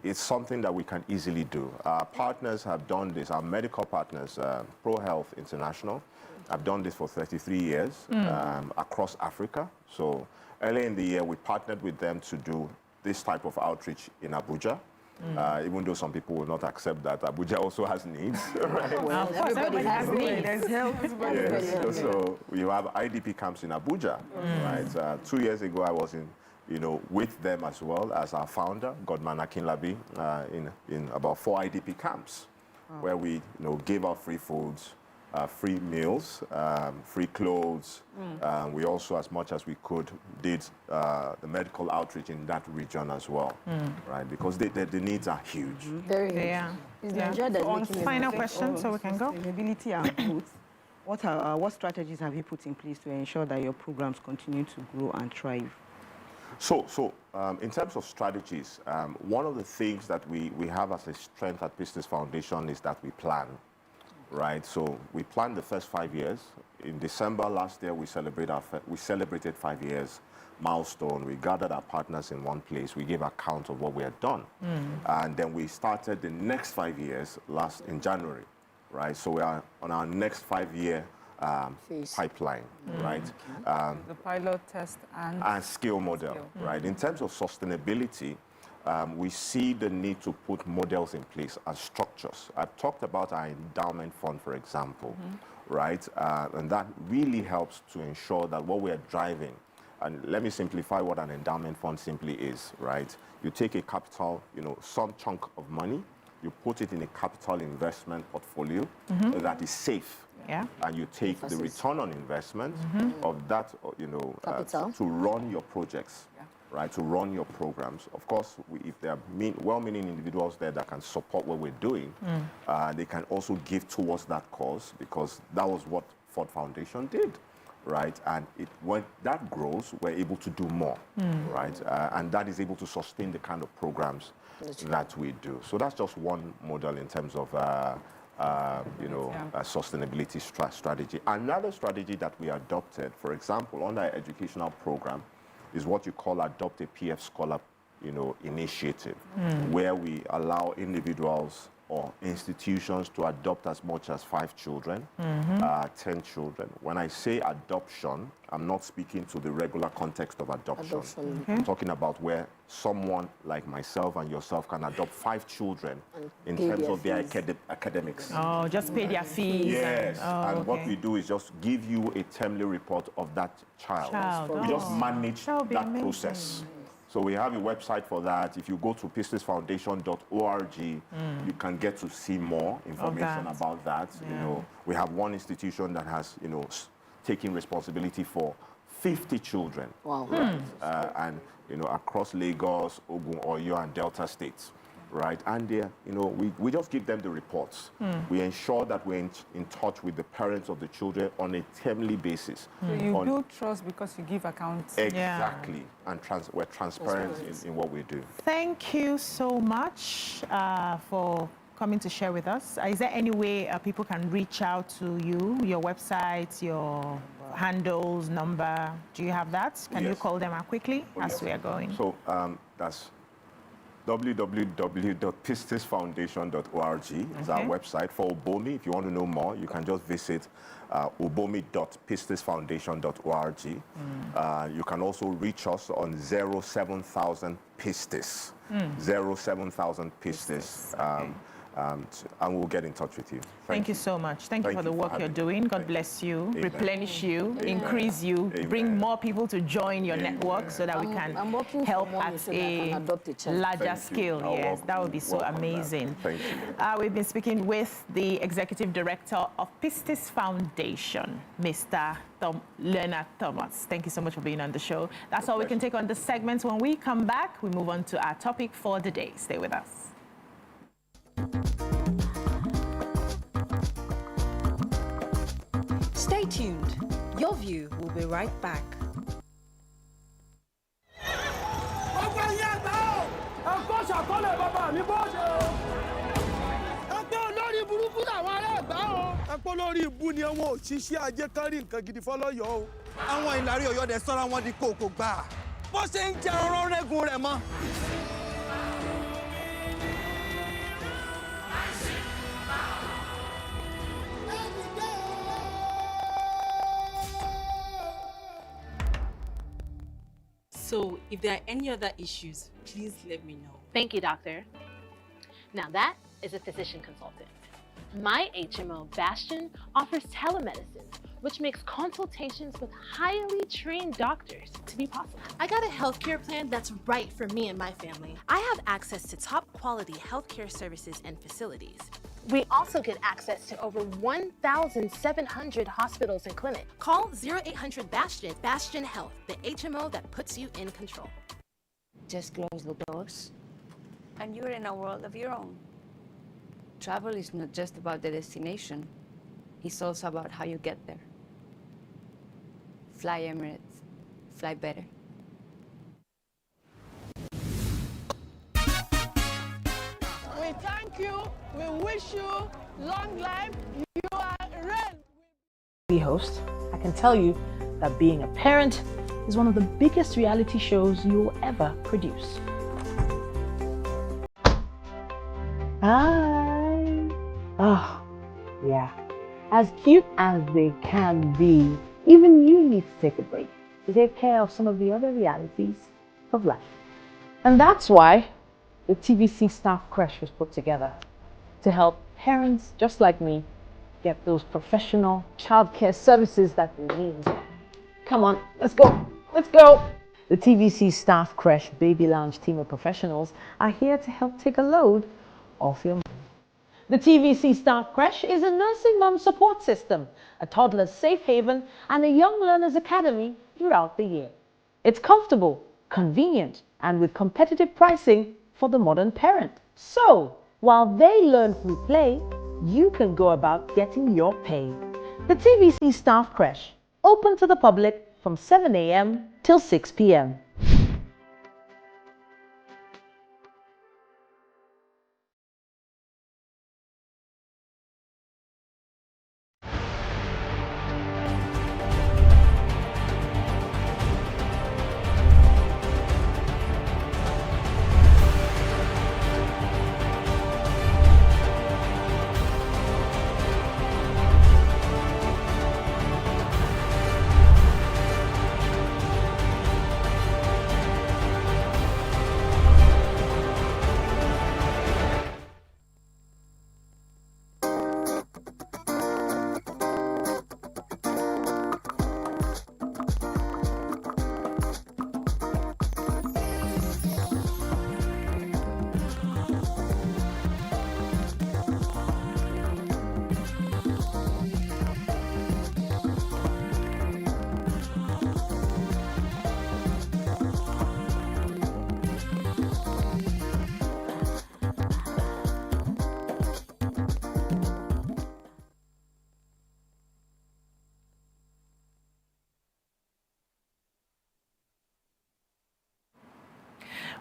it's something that we can easily do. Our partners have done this. Our medical partners, Pro Health International, have done this for 33 years across Africa. So earlier in the year, we partnered with them to do this type of outreach in Abuja. Even though some people will not accept that Abuja also has needs, right? Well, everybody has needs. Yes. So we have IDP camps in Abuja, right? 2 years ago, I was in, you know, with them as well as our founder, Godman Akinlabi, in about 4 IDP camps, where we, you know, gave out free foods, free meals, free clothes. We also, as much as we could, did the medical outreach in that region as well, right? Because the needs are huge. Very huge. Yeah. Final question, so we can go. Sustainability and growth. What strategies have you put in place to ensure that your programs continue to grow and thrive? So in terms of strategies, one of the things that we have as a strength at Business Foundation is that we plan, right? So we planned the first 5 years. In December last year, we celebrated 5 years milestone. We gathered our partners in one place. We gave account of what we had done. And then we started the next 5 years in January, right? So we are on our next 5-year pipeline, right? The pilot test and skill model, right? In terms of sustainability, we see the need to put models in place as structures. I've talked about our endowment fund, for example, right? And that really helps to ensure that what we are driving, and let me simplify what an endowment fund simply is, right? You take a capital, you know, some chunk of money, you put it in a capital investment portfolio that is safe. And you take the return on investment of that, you know, to run your projects, right? To run your programs. Of course, if there are well-meaning individuals there that can support what we're doing, they can also give towards that cause, because that was what Ford Foundation did, right? And when that grows, we're able to do more, right? And that is able to sustain the kind of programs that we do. So that's just one model in terms of you know, sustainability strategy. Another strategy that we adopted, for example, on our educational program, is what you call Adopt a PF Scholar, you know, initiative, where we allow individuals or institutions to adopt as much as 5 children, 10 children. When I say adoption, I'm not speaking to the regular context of adoption. I'm talking about where someone like myself and yourself can adopt 5 children in terms of their academics. Oh, just pay their fees. Yes, and what we do is just give you a timely report of that child. We just manage that process. So we have a website for that. If you go to pistisfoundation.org, you can get to see more information about that. Yeah. You know, we have one institution that has, you know, taken responsibility for 50 children. Wow. And, you know, across Lagos, Ogun, Oyo, and Delta states. Right, and you know, we just give them the reports. We ensure that we're in touch with the parents of the children on a timely basis. So you build trust because you give accounts. Exactly, and we're transparent in what we do. Thank you so much for coming to share with us. Is there any way people can reach out to you, your website, your handles, number? Do you have that? Can you call them out quickly as we are going? So that's www.pistisfoundation.org is our website. For Ubomi, if you want to know more, you can just visit ubomi.pistisfoundation.org. You can also reach us on 07000 Pistis. 07000 Pistis. And we'll get in touch with you. Thank you so much. Thank you for the work you're doing. God bless you, replenish you, increase you, bring more people to join your network so that we can help at a larger scale. Yes, that would be so amazing. Thank you. We've been speaking with the Executive Director of Pistis Foundation, Mr. Leonard Thomas. Thank you so much for being on the show. That's all we can take on this segment. When we come back, we move on to our topic for the day. Stay with us. Stay tuned. Your view will be right back. Lórí ibu ni àwọn òṣìṣẹ́ ajé kárí nǹkan gidi fọlọ́yọ̀ o. Àwọn ìlàrí Ọ̀yọ́ dẹ̀ sọ́ra wọn di kòkò gbà. Bó ṣe ń jẹ ọ̀rọ̀ rẹ́gun rẹ̀ mọ́. So, if there are any other issues, please let me know. Thank you, doctor. Now that is a physician consultant. My HMO, Bastion, offers telemedicine, which makes consultations with highly trained doctors to be possible. I got a healthcare plan that's right for me and my family. I have access to top quality healthcare services and facilities. We also get access to over 1,700 hospitals and clinics. Call 0800 Bastion, Bastion Health, the HMO that puts you in control. Just close the doors, and you're in a world of your own. Travel is not just about the destination, it's also about how you get there. Fly Emirates, fly better. We thank you, we wish you long life, you are ready. The host, I can tell you that being a parent is one of the biggest reality shows you will ever produce. Hi. Oh, yeah. As cute as they can be, even you need to take a break to take care of some of the other realities of life. And that's why the TVC Staff Crash was put together to help parents just like me get those professional childcare services that they need. Come on, let's go. Let's go. The TVC Staff Crash Baby Lounge team of professionals are here to help take a load off your mind. The TVC Staff Crash is a nursing mom support system, a toddler's safe haven, and a young learner's academy throughout the year. It's comfortable, convenient, and with competitive pricing for the modern parent. So, while they learn through play, you can go about getting your pay. The TVC Staff Crash, open to the public from 7 a.m. till 6 p.m.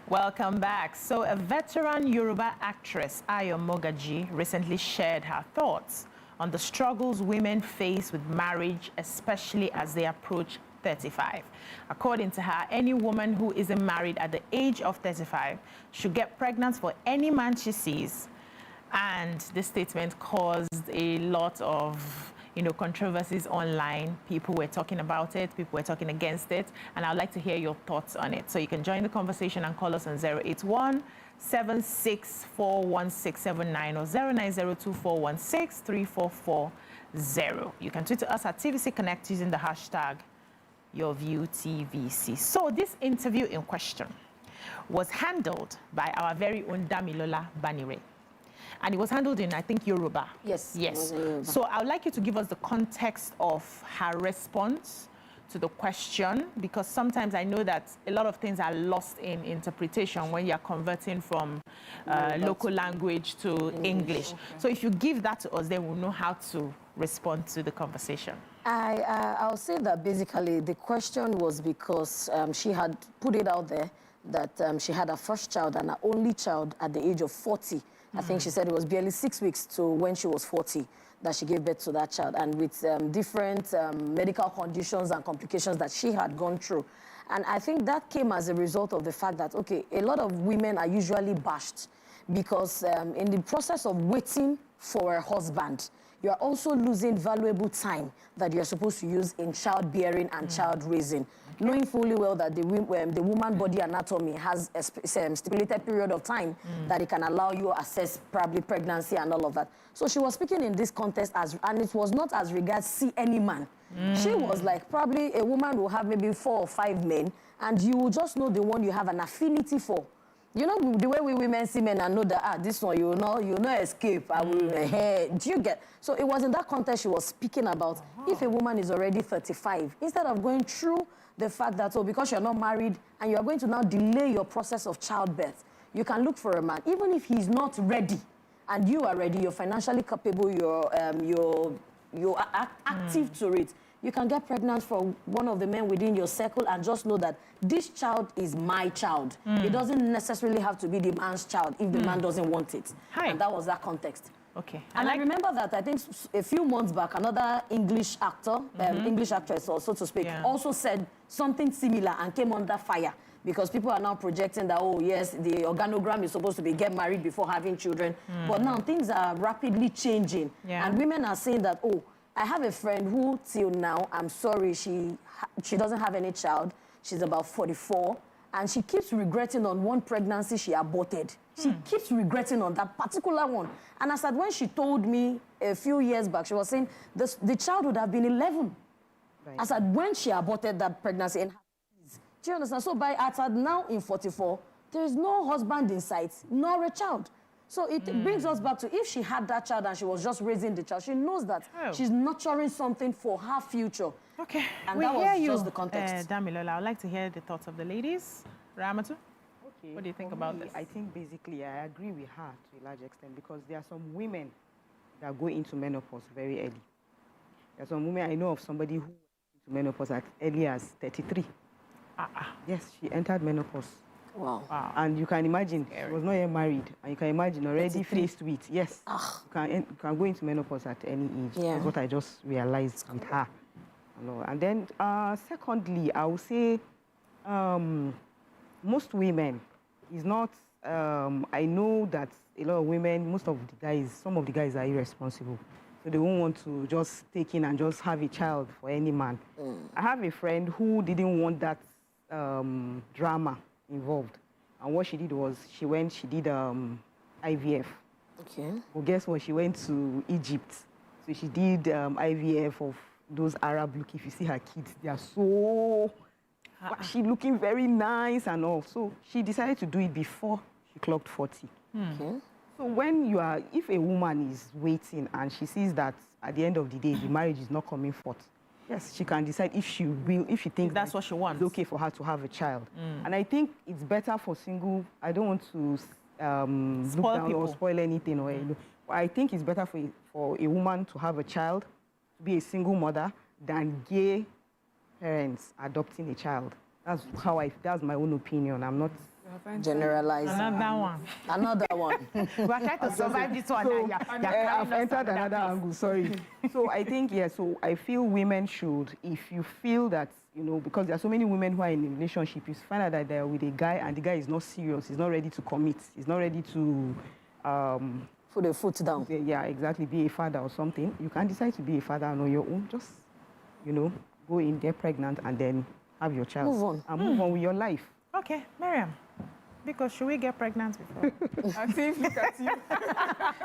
Welcome back. So a veteran Yoruba actress, Ayo Mogaji, recently shared her thoughts on the struggles women face with marriage, especially as they approach 35. According to her, any woman who isn't married at the age of 35 should get pregnant for any man she sees. And this statement caused a lot of controversies online. People were talking about it, people were talking against it, and I'd like to hear your thoughts on it. So you can join the conversation and call us on 081-764-1679 or 09024163440. You can tweet to us at TVC Connect using the hashtag YourViewTVC. So this interview in question was handled by our very own Damilola Banire. And it was handled in, I think, Yoruba. Yes. Yes. So I would like you to give us the context of her response to the question, because sometimes I know that a lot of things are lost in interpretation when you're converting from local language to English. Okay. So if you give that to us, then we'll know how to respond to the conversation. I'll say that basically the question was because she had put it out there that she had her first child and her only child at the age of 40. I think she said it was barely 6 weeks to when she was 40 that she gave birth to that child, and with different medical conditions and complications that she had gone through. And I think that came as a result of the fact that, okay, a lot of women are usually bashed because in the process of waiting for a husband, you are also losing valuable time that you're supposed to use in childbearing and child raising, knowing fully well that the woman body anatomy has a stipulated period of time that it can allow you to assess probably pregnancy and all of that. So she was speaking in this context, and it was not as regards see any man. She was like, probably a woman will have maybe 4 or 5 men, and you will just know the one you have an affinity for. You know, the way we women see men and know that, this one, you know escape. I will, do you get? So it was in that context she was speaking about if a woman is already 35, instead of going through the fact that, because you're not married and you're going to now delay your process of childbirth, you can look for a man, even if he's not ready and you are ready, you're financially capable, you're active to it. You can get pregnant for one of the men within your circle and just know that this child is my child. It doesn't necessarily have to be the man's child if the man doesn't want it. And that was that context. Okay. And I remember that I think a few months back, another English actor, English actress, or so to speak, also said something similar and came under fire because people are now projecting that, oh yes, the organogram is supposed to be get married before having children. But now things are rapidly changing. And women are saying that, oh, I have a friend who, till now, I'm sorry, she doesn't have any child. She's about 44, and she keeps regretting on one pregnancy she aborted. She keeps regretting on that particular one. And I said, when she told me a few years back, she was saying the child would have been 11. Right. I said, when she aborted that pregnancy, and do you understand? So I said, now in 44, there is no husband in sight, nor a child. So it brings us back to if she had that child and she was just raising the child, she knows that she's nurturing something for her future. Okay. And that was just the context. Damilola, I would like to hear the thoughts of the ladies. Ramatu? Okay. What do you think about this? I think basically I agree with her to a large extent because there are some women that go into menopause very early. There are some women, I know of somebody who went into menopause as early as 33. Yes, she entered menopause. Wow. And you can imagine, she was not yet married, and you can imagine already faced with, yes, you can go into menopause at any age. That's what I just realized with her. And then, secondly, I would say most women is not, I know that a lot of women, some of the guys are irresponsible. So they won't want to just take in and just have a child for any man. I have a friend who didn't want that drama involved, and what she did was she did IVF. Okay. Well, guess what? She went to Egypt, so she did IVF of those Arab look. If you see her kids, they are so she looking very nice and all. So she decided to do it before she clocked 40. Okay. So if a woman is waiting and she sees that at the end of the day the marriage is not coming forth, yes, she can decide if she thinks that's what she wants. It's okay for her to have a child. And I think it's better for single. I don't want to look down or spoil anything. But I think it's better for a woman to have a child, to be a single mother, than gay parents adopting a child. That's my own opinion. I'm not generalizing. Another one. Another one. We are trying to survive this one. So, I've entered another angle, sorry. So I think, so I feel women should, if you feel that, because there are so many women who are in a relationship, you find out that they're with a guy and the guy is not serious, he's not ready to commit, he's not ready to... put a foot down. Yeah, exactly, be a father or something. You can decide to be a father on your own, just, go in, get pregnant, and then have your child. Move on. And move on with your life. Okay, Miriam. Because should we get pregnant before? I think, look at you.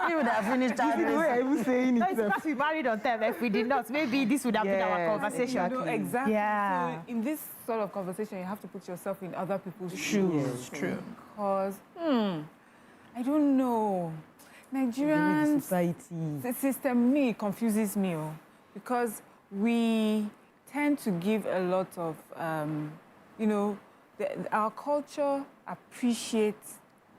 You would have finished that. The way I was saying No, it. it's because we married on time. If we did not, maybe this would have been our conversation. Exactly. Yeah. So in this sort of conversation, you have to put yourself in other people's shoes. True. Because, I don't know. Nigerian system confuses me, because we tend to give a lot of, our culture appreciates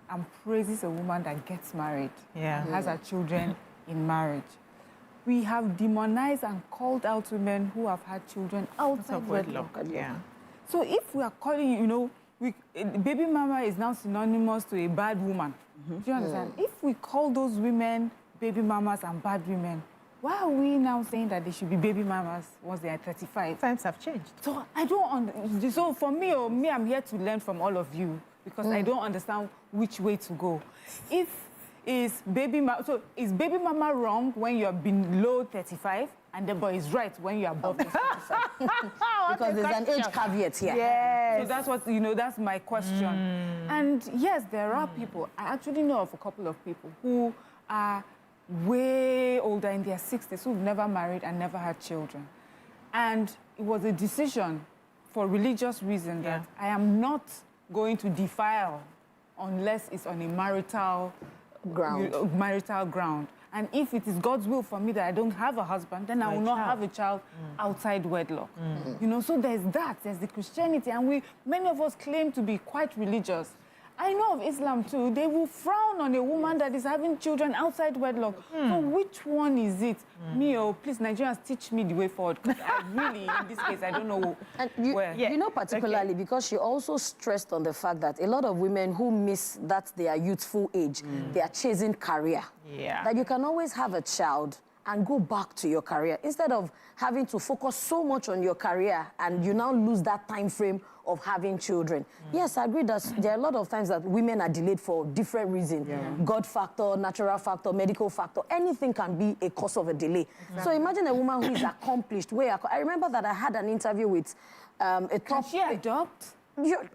and praises a woman that gets married and has her children in marriage. We have demonized and called out women who have had children outside wedlock. Yeah. So if we are calling, baby mama is now synonymous to a bad woman. Do you understand? If we call those women baby mamas and bad women, why are we now saying that they should be baby mamas once they are 35? Times have changed. So I don't so for me, I'm here to learn from all of you, because I don't understand which way to go. Is baby mama wrong when you're below 35? And the boy is right when you're above 35. Because there's an age caveat here. Yes. So that's what, that's my question. And yes, there are people, I actually know of a couple of people who are way older, in their 60s, who've never married and never had children. And it was a decision for religious reason that I am not going to defile unless it's on a marital ground. And if it is God's will for me that I don't have a husband, then I will not have a child outside wedlock. So there's that, there's the Christianity, and many of us claim to be quite religious. I know of Islam too. They will frown on a woman that is having children outside wedlock. So which one is it? Please, Nigerians, teach me the way forward. Because I really, in this case, I don't know where. Particularly because she also stressed on the fact that a lot of women who miss their youthful age, they are chasing career. Yeah. That you can always have a child and go back to your career instead of having to focus so much on your career and you now lose that time frame of having children. Yes, I agree that there are a lot of times that women are delayed for different reasons. God factor, natural factor, medical factor, anything can be a cause of a delay. So imagine a woman who is accomplished. I remember that I had an interview with a top... Can she adopt?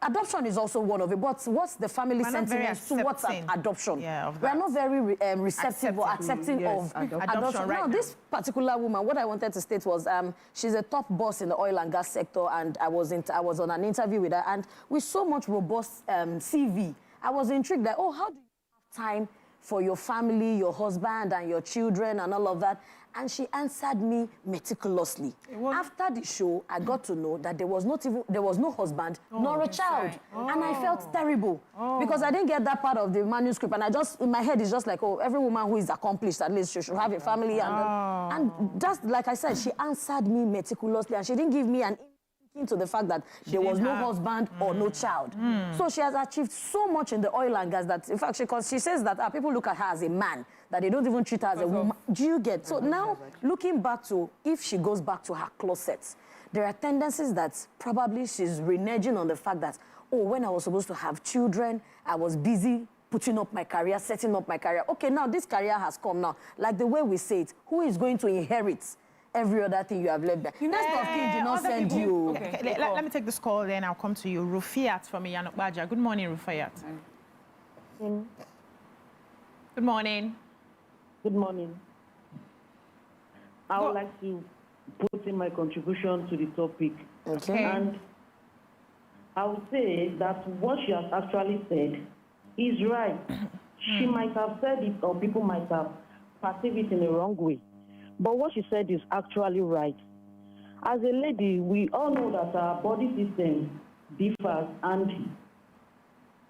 Adoption is also one of it, but what's the family sentiment towards adoption? Yeah, we are not very receptive or accepting of adoption. Right now, this particular woman, what I wanted to state was she's a top boss in the oil and gas sector, and I was on an interview with her, and with so much robust CV, I was intrigued that, how do you have time for your family, your husband, and your children, and all of that? And she answered me meticulously. After the show, I got to know that there was no husband nor a child. And I felt terrible because I didn't get that part of the manuscript. And in my head, it's just like, every woman who is accomplished, at least she should have a family. And just like I said, she answered me meticulously, and she didn't give me an to the fact that there was no husband or no child. So she has achieved so much in the oil and gas that, in fact, she says that people look at her as a man, that they don't even treat her as a woman. Do you get? So now, looking back to, if she goes back to her closet, there are tendencies that probably she's reneging on the fact that, when I was supposed to have children, I was busy putting up my career, setting up my career. Okay, now this career has come now. Like the way we say it, who is going to inherit every other thing you have left there? Next of kin did not send you. Okay. Let me take this call, then I'll come to you. Rufiat from Iyanokbaja. Good morning, Rufiat. Good morning. Good morning. I would like to put in my contribution to the topic. Okay. And I would say that what she has actually said is right. She might have said it, or people might have perceived it in the wrong way. But what she said is actually right. As a lady, we all know that our body system differs, and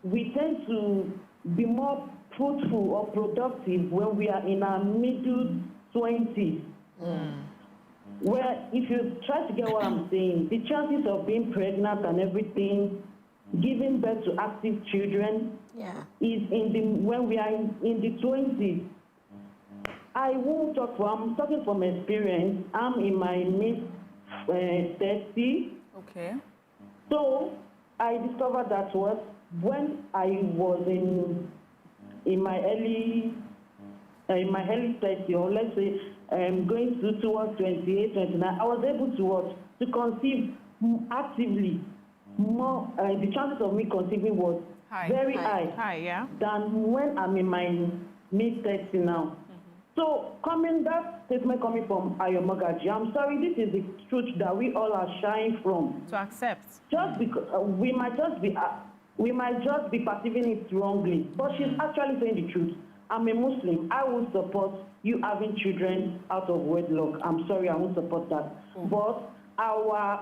we tend to be more fruitful or productive when we are in our middle 20s. Where, if you try to get what I'm saying, the chances of being pregnant and everything giving birth to active children is when we are in the 20s. I won't talk I'm talking from experience. I'm in my mid-30s. Okay. So I discovered that when I was in my early 30s, or let's say going towards 28, 29, I was able to conceive actively. More the chances of me conceiving was very high than when I'm in my mid-30s now. So that statement coming from Ayo Mogaji, I'm sorry, this is the truth that we all are shying from. To accept. Just because we might just be perceiving it wrongly, but she's actually saying the truth. I'm a Muslim. I will support you having children out of wedlock. I'm sorry, I won't support that. But our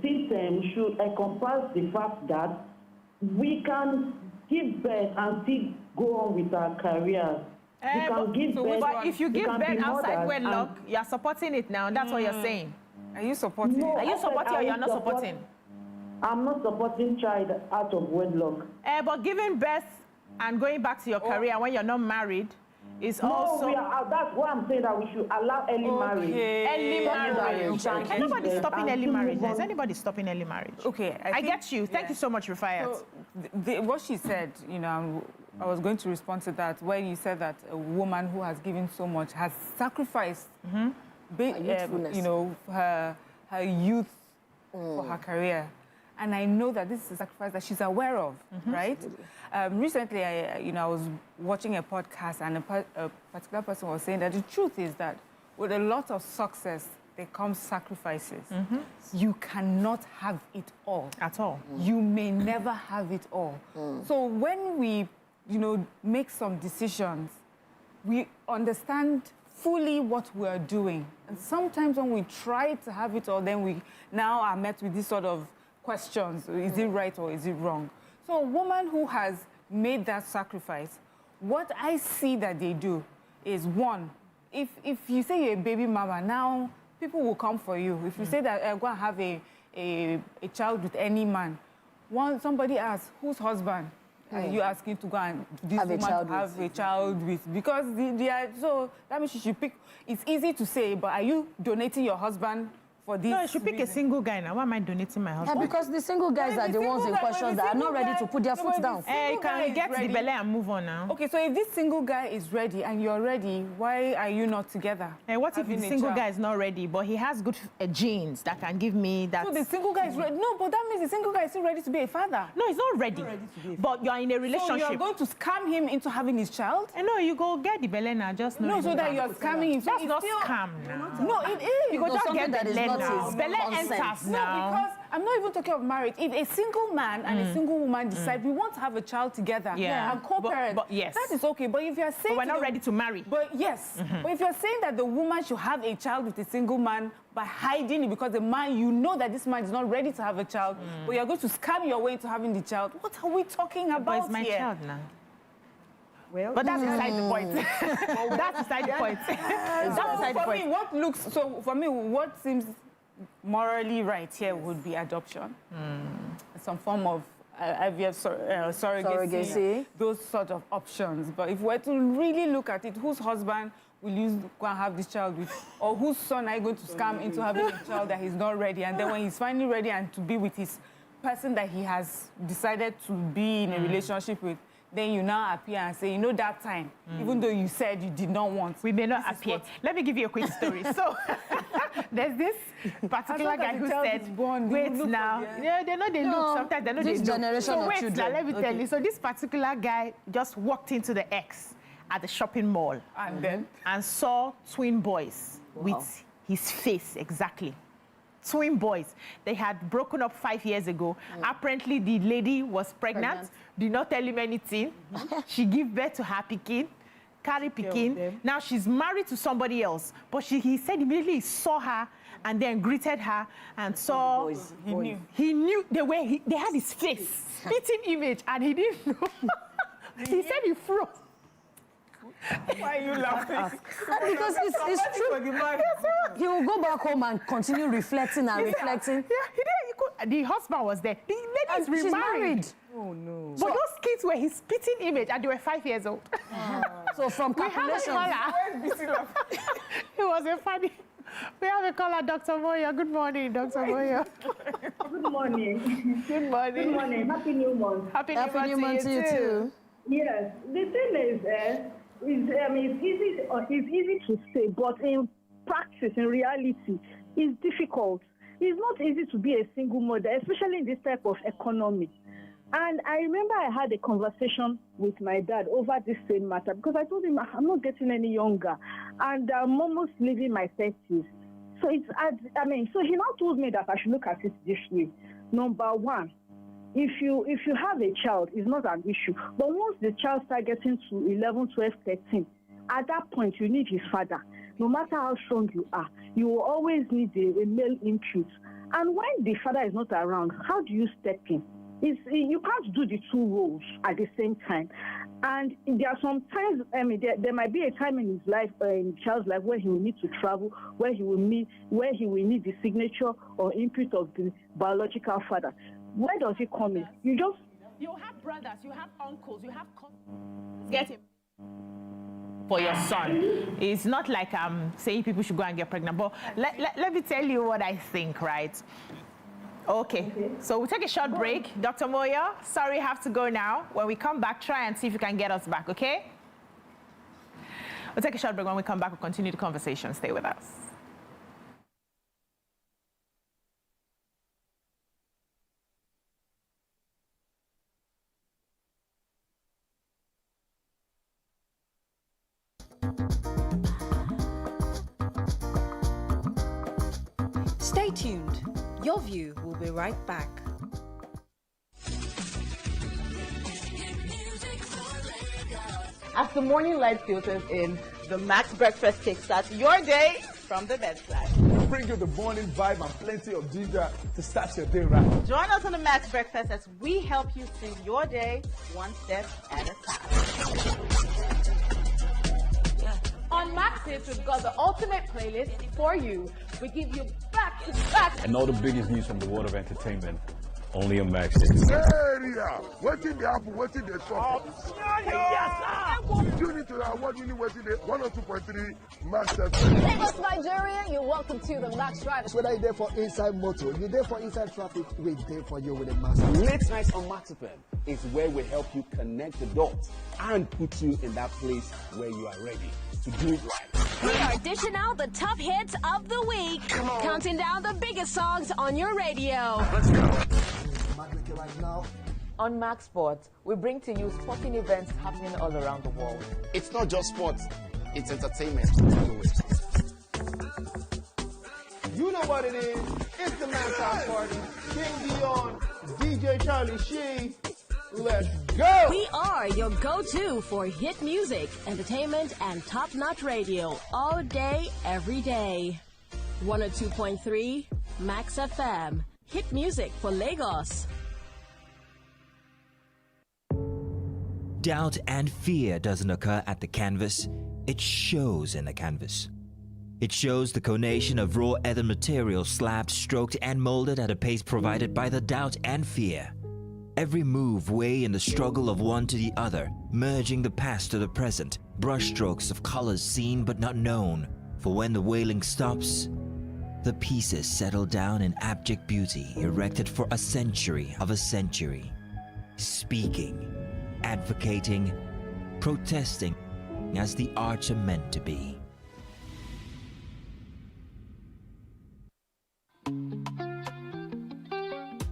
system should encompass the fact that we can give birth and still go on with our careers. We can give birth. But if you give birth outside wedlock, you're supporting it now. That's what you're saying. Are you supporting? No, Are you supporting or you're not supporting? I'm not supporting child out of wedlock. But giving birth and going back to your career when you're not married is also... that's why I'm saying that we should allow early marriage. Early marriage. Nobody's stopping early marriage. Is anybody stopping early marriage? Okay. I get you. Thank you so much, Rufayat. So what she said, I was going to respond to that when you said that a woman who has given so much has sacrificed, her youth for her career. And I know that this is a sacrifice that she's aware of, right? Recently, I was watching a podcast, and a particular person was saying that the truth is that with a lot of success, there comes sacrifices. You cannot have it all. At all. You may never have it all. So when we, make some decisions, we understand fully what we are doing. And sometimes when we try to have it all, then we now are met with this sort of questions. Is it right or is it wrong? So a woman who has made that sacrifice, what I see that they do is, one, if you say you're a baby mama, now people will come for you. If you say that I'm going to have a child with any man, somebody asks, whose husband are you asking to go and have a child with? Because so that means you should pick. It's easy to say, but are you donating your husband for this? No, you should pick a single guy now. Why am I donating my husband? Yeah, because the single guys are the ones in question that are not ready to put their foot down. You can get the belly and move on now. Okay, so if this single guy is ready and you're ready, why are you not together? What if the single guy is not ready, but he has good genes that can give me that? So the single guy is ready? No, but that means the single guy is still ready to be a father. No, he's not ready. But you're in a relationship. So you're going to scam him into having his child? No, you go get the belly now. Just no, so that you're scamming him. That's not scam now. No, it is. You go just get the belly now. No, because I'm not even talking of marriage. If a single man and a single woman decide we want to have a child together and co-parent, but yes, that is okay. But if you're saying we're not ready to marry. But yes, but if you're saying that the woman should have a child with a single man by hiding it because the man, you know that this man is not ready to have a child, but you're going to scam your way into having the child, what are we talking about it's my here? child now. Well, but that's beside the point. That's beside the point. For me, what seems morally right here would be adoption. Some form of IVF surrogacy, those sort of options. But if we're to really look at it, whose husband will you go and have this child with? Or whose son are you going to scam into having a child that he's not ready? And then when he's finally ready and to be with his person that he has decided to be in a relationship with, then you now appear and say, that time, even though you said you did not want. We may not appear. Let me give you a quick story. So there's this particular guy who said, wait now. Yeah, they know they look. Sometimes they know they look. So wait now, let me tell you. So this particular guy just walked into the X at the shopping mall. And then? And saw twin boys with his face, exactly. Twin boys. They had broken up 5 years ago. Apparently, the lady was pregnant. Did not tell him anything. She gave birth to her pikin, carry pikin. Now she's married to somebody else. But he said immediately he saw her and then greeted her and saw. He knew the way they had his face, spitting image, and he didn't know. He said he froze. Why are you laughing? Because it's true. He will go back home and continue reflecting and reflecting. Yeah, he did. the husband was there. The lady is remarried. Oh, no. But those kids were his spitting image, and they were 5 years old. So from calculations, it was a funny. We have a caller, Dr. Moyo. Good morning, Dr. Moyo. Good morning. Good morning. Good morning. Happy New Month. Happy New Month to you too. Yes, the thing is, it's easy to say, but in practice, in reality, it's difficult. It's not easy to be a single mother, especially in this type of economy. And I remember I had a conversation with my dad over this same matter because I told him I'm not getting any younger and I'm almost leaving my 30s. So so he now told me that I should look at it this way. Number one, if you have a child, it's not an issue. But once the child starts getting to 11, 12, 13, at that point you need his father. No matter how strong you are, you will always need a male input. And when the father is not around, how do you step in? You can't do the two roles at the same time. And there are some times, there might be a time in his life, in the child's life, where he will need to travel, where he will need the signature or input of the biological father. Where does it come in? You have brothers, you have uncles, you have cousins. Get him for your son. It's not like I'm saying people should go and get pregnant, but let me tell you what I think, right? Okay, so we'll take a short break. Dr. Moyo, sorry, you have to go now. When we come back, try and see if you can get us back, okay? We'll take a short break. When we come back, we'll continue the conversation. Stay with us. Stay tuned. Your View will be right back. As the morning light filters in, the Max Breakfast kickstarts your day from the bedside. We bring you the morning vibe and plenty of ginger to start your day right. Join us on the Max Breakfast as we help you sing your day one step at a time. On Max Hits, we've got the ultimate playlist for you. We give you back-to-back. And all the biggest news from the world of entertainment, only on Max Hits. Area, waiting the apple, waiting the shop. You need to award winning waiting the 102.3 Max FM. Lagos, Nigeria, you're welcome to the Max Drive. Whether you're there for inside motor, you're there for inside traffic, we're there for you with a Max. Late nights on Max FM is where we help you connect the dots and put you in that place where you are ready to do it right. We are dishing out the top hits of the week, counting down the biggest songs on your radio. Let's go. Right now. On Max Sports, we bring to you sporting events happening all around the world. It's not just sports, it's entertainment. You know what it is. It's the Max House Party. King Dion, DJ Charlie Sheen. Let's go! We are your go-to for hit music, entertainment, and top-notch radio all day, every day. 102.3 Max FM. Hit music for Lagos. Doubt and fear doesn't occur at the canvas, it shows in the canvas. It shows the conation of raw ether material slabbed, stroked, and molded at a pace provided by the doubt and fear. Every move way in the struggle of one to the other, merging the past to the present, brushstrokes of colors seen but not known. For when the wailing stops, the pieces settle down in abject beauty erected for a century of a century. Speaking, advocating, protesting as the arts are meant to be.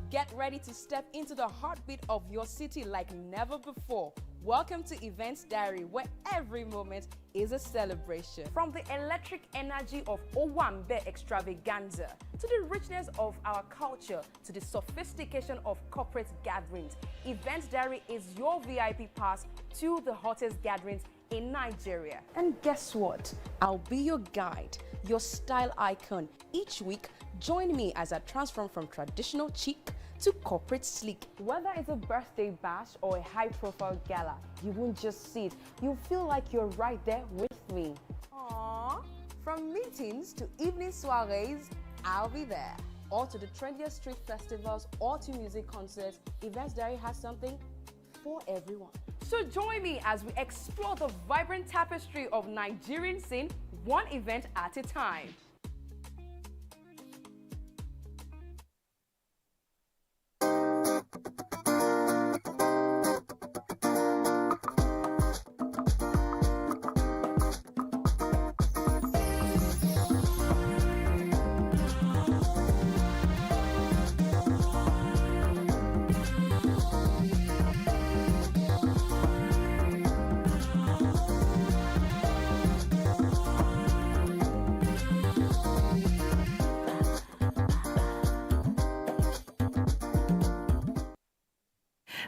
Get ready to step into the heartbeat of your city like never before. Welcome to Events Diary, where every moment is a celebration. From the electric energy of Owambe extravaganza, to the richness of our culture, to the sophistication of corporate gatherings, Events Diary is your VIP pass to the hottest gatherings in Nigeria. And guess what? I'll be your guide, your style icon. Each week, join me as I transform from traditional chic to corporate sleek. Whether it's a birthday bash or a high-profile gala, you won't just see it. You'll feel like you're right there with me. Aww. From meetings to evening soirees, I'll be there. or to the trendiest street festivals or to music concerts, Events Diary has something for everyone. So join me as we explore the vibrant tapestry of Nigerian scene, one event at a time.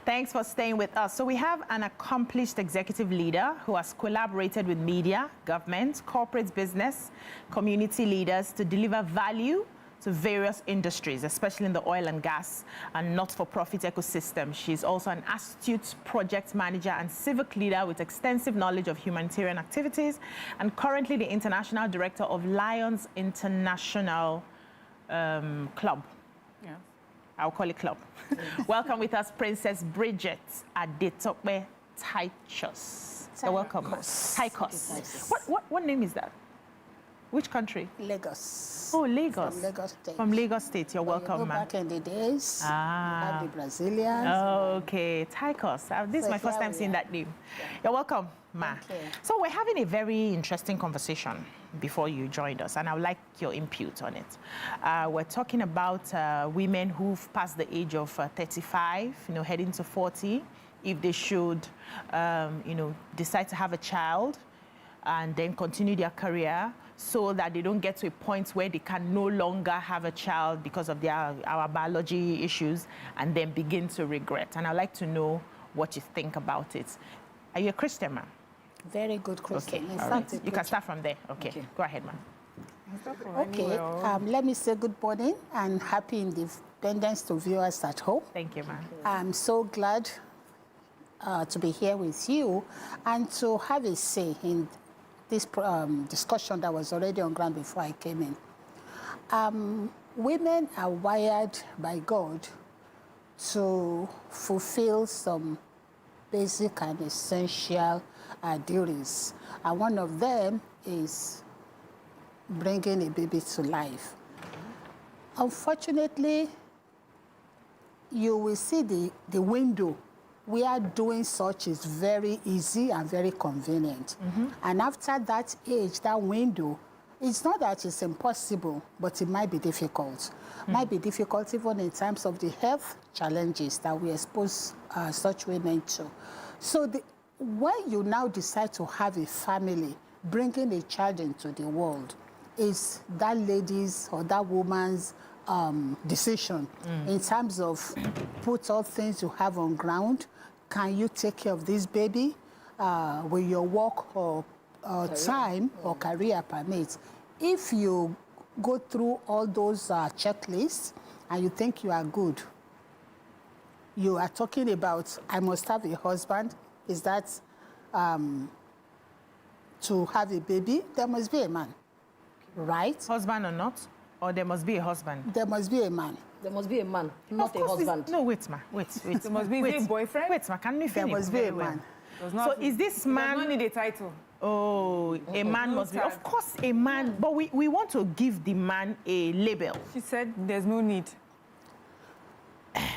Thanks for staying with us. So we have an accomplished executive leader who has collaborated with media, government, corporate business, community leaders to deliver value to various industries, especially in the oil and gas and not-for-profit ecosystem. She's also an astute project manager and civic leader with extensive knowledge of humanitarian activities and currently the international director of Lions International Club. Yeah. I'll call it club. Welcome with us, Princess Bridget Adetokbe Tychus. You're welcome. Tychus. What name is that? Which country? Lagos. Oh, Lagos. From Lagos State. From Lagos State. You're welcome, ma'am. Back in the days, you have the Brazilians. Okay, Tychus. This is my first time seeing that name. Yeah. You're welcome, ma. So we're having a very interesting conversation before you joined us, and I would like your input on it. We're talking about women who've passed the age of 35, heading to 40, if they should, decide to have a child and then continue their career so that they don't get to a point where they can no longer have a child because of our biology issues and then begin to regret. And I'd like to know what you think about it. Are you a Christian, ma'am? Very good Christian. Okay. All right. You can start from there. Okay. Go ahead, ma'am. Okay. Let me say good morning and happy independence to viewers at home. Thank you, ma'am. I'm so glad to be here with you and to have a say in this discussion that was already on ground before I came in. Women are wired by God to fulfill some basic and essential duties. And one of them is bringing a baby to life. Unfortunately, you will see the window where doing such is very easy and very convenient. And after that age, that window, it's not that it's impossible, but it might be difficult. Might be difficult even in terms of the health challenges that we expose such women to. So when you now decide to have a family, bringing a child into the world is that lady's or that woman's decision in terms of put all things you have on ground. Can you take care of this baby? Will your work or time or career permit? If you go through all those checklists and you think you are good, you are talking about, I must have a husband. Is that to have a baby? There must be a man, right? Husband or not? Or there must be a husband? There must be a man. There must be a man, not a husband. No, wait, ma. Wait. There must be a boyfriend? Wait, ma. Can we finish? There must be a man. So is this man... Does not need a title. Oh, a man must be... Of course, a man. But we want to give the man a label. She said there's no need.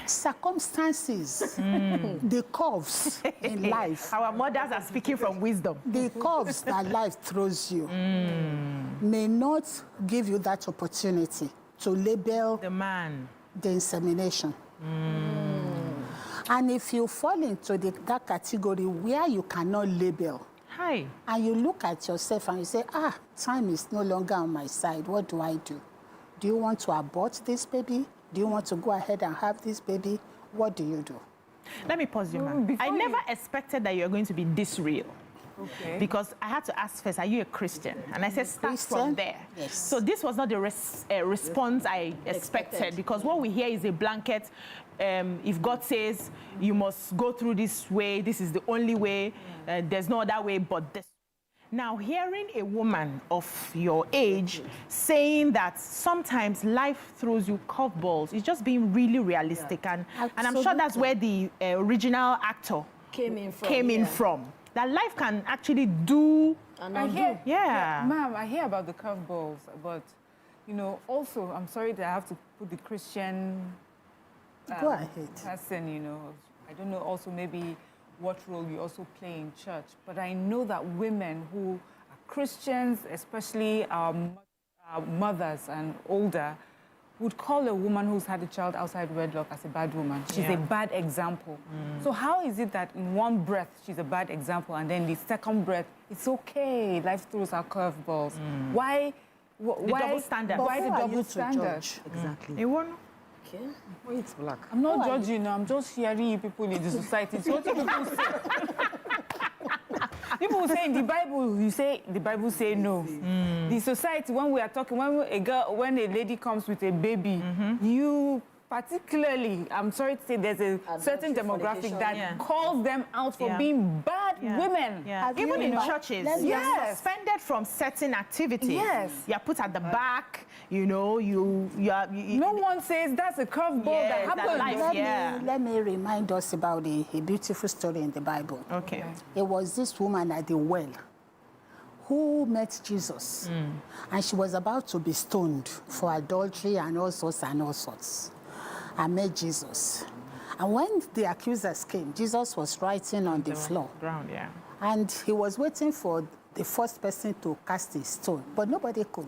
Circumstances, the curves in life. Our mothers are speaking from wisdom. The curves that life throws you may not give you that opportunity to label the man, the insemination. And if you fall into that category where you cannot label, and you look at yourself and you say, time is no longer on my side, what do I do? Do you want to abort this baby? Do you want to go ahead and have this baby? What do you do? Let me pause you, ma'am. I never expected that you're going to be this real. Okay. Because I had to ask first, are you a Christian? And I said, start from there. Yes. So this was not the response I expected, because what we hear is a blanket. If God says you must go through this way, this is the only way, there's no other way but this. Now, hearing a woman of your age saying that sometimes life throws you curveballs, it's just being really realistic. And I'm sure that's where the original actor came in from. That life can actually do I hear, ma'am, I hear about the curveballs, but, you know, also, I'm sorry that I have to put the Christian Go ahead. person, you know, I don't know also maybe what role you also play in church, but I know that women who are Christians, especially our mothers and older, would call a woman who's had a child outside wedlock as a bad woman. She's a bad example. So how is it that in one breath she's a bad example and then the second breath, it's okay, life throws her curveballs? Why the double standard? Why the double standard? Exactly. You won't? Okay. Oh, it's black. I'm not judging, I'm just hearing you people in the society. So what do people say? People say in the Bible, the Bible say no. The society, when we are talking, when a lady comes with a baby, you particularly, I'm sorry to say, there's a certain demographic that calls them out for being bad women. Even in churches, you're suspended from certain activities. You're put at the back, you know, no one says that's a curveball that happened. Let me remind us about a beautiful story in the Bible. Okay. It was this woman at the well who met Jesus, and she was about to be stoned for adultery and all sorts. I met Jesus. And when the accusers came, Jesus was writing on the floor. Ground, and he was waiting for the first person to cast a stone, but nobody could.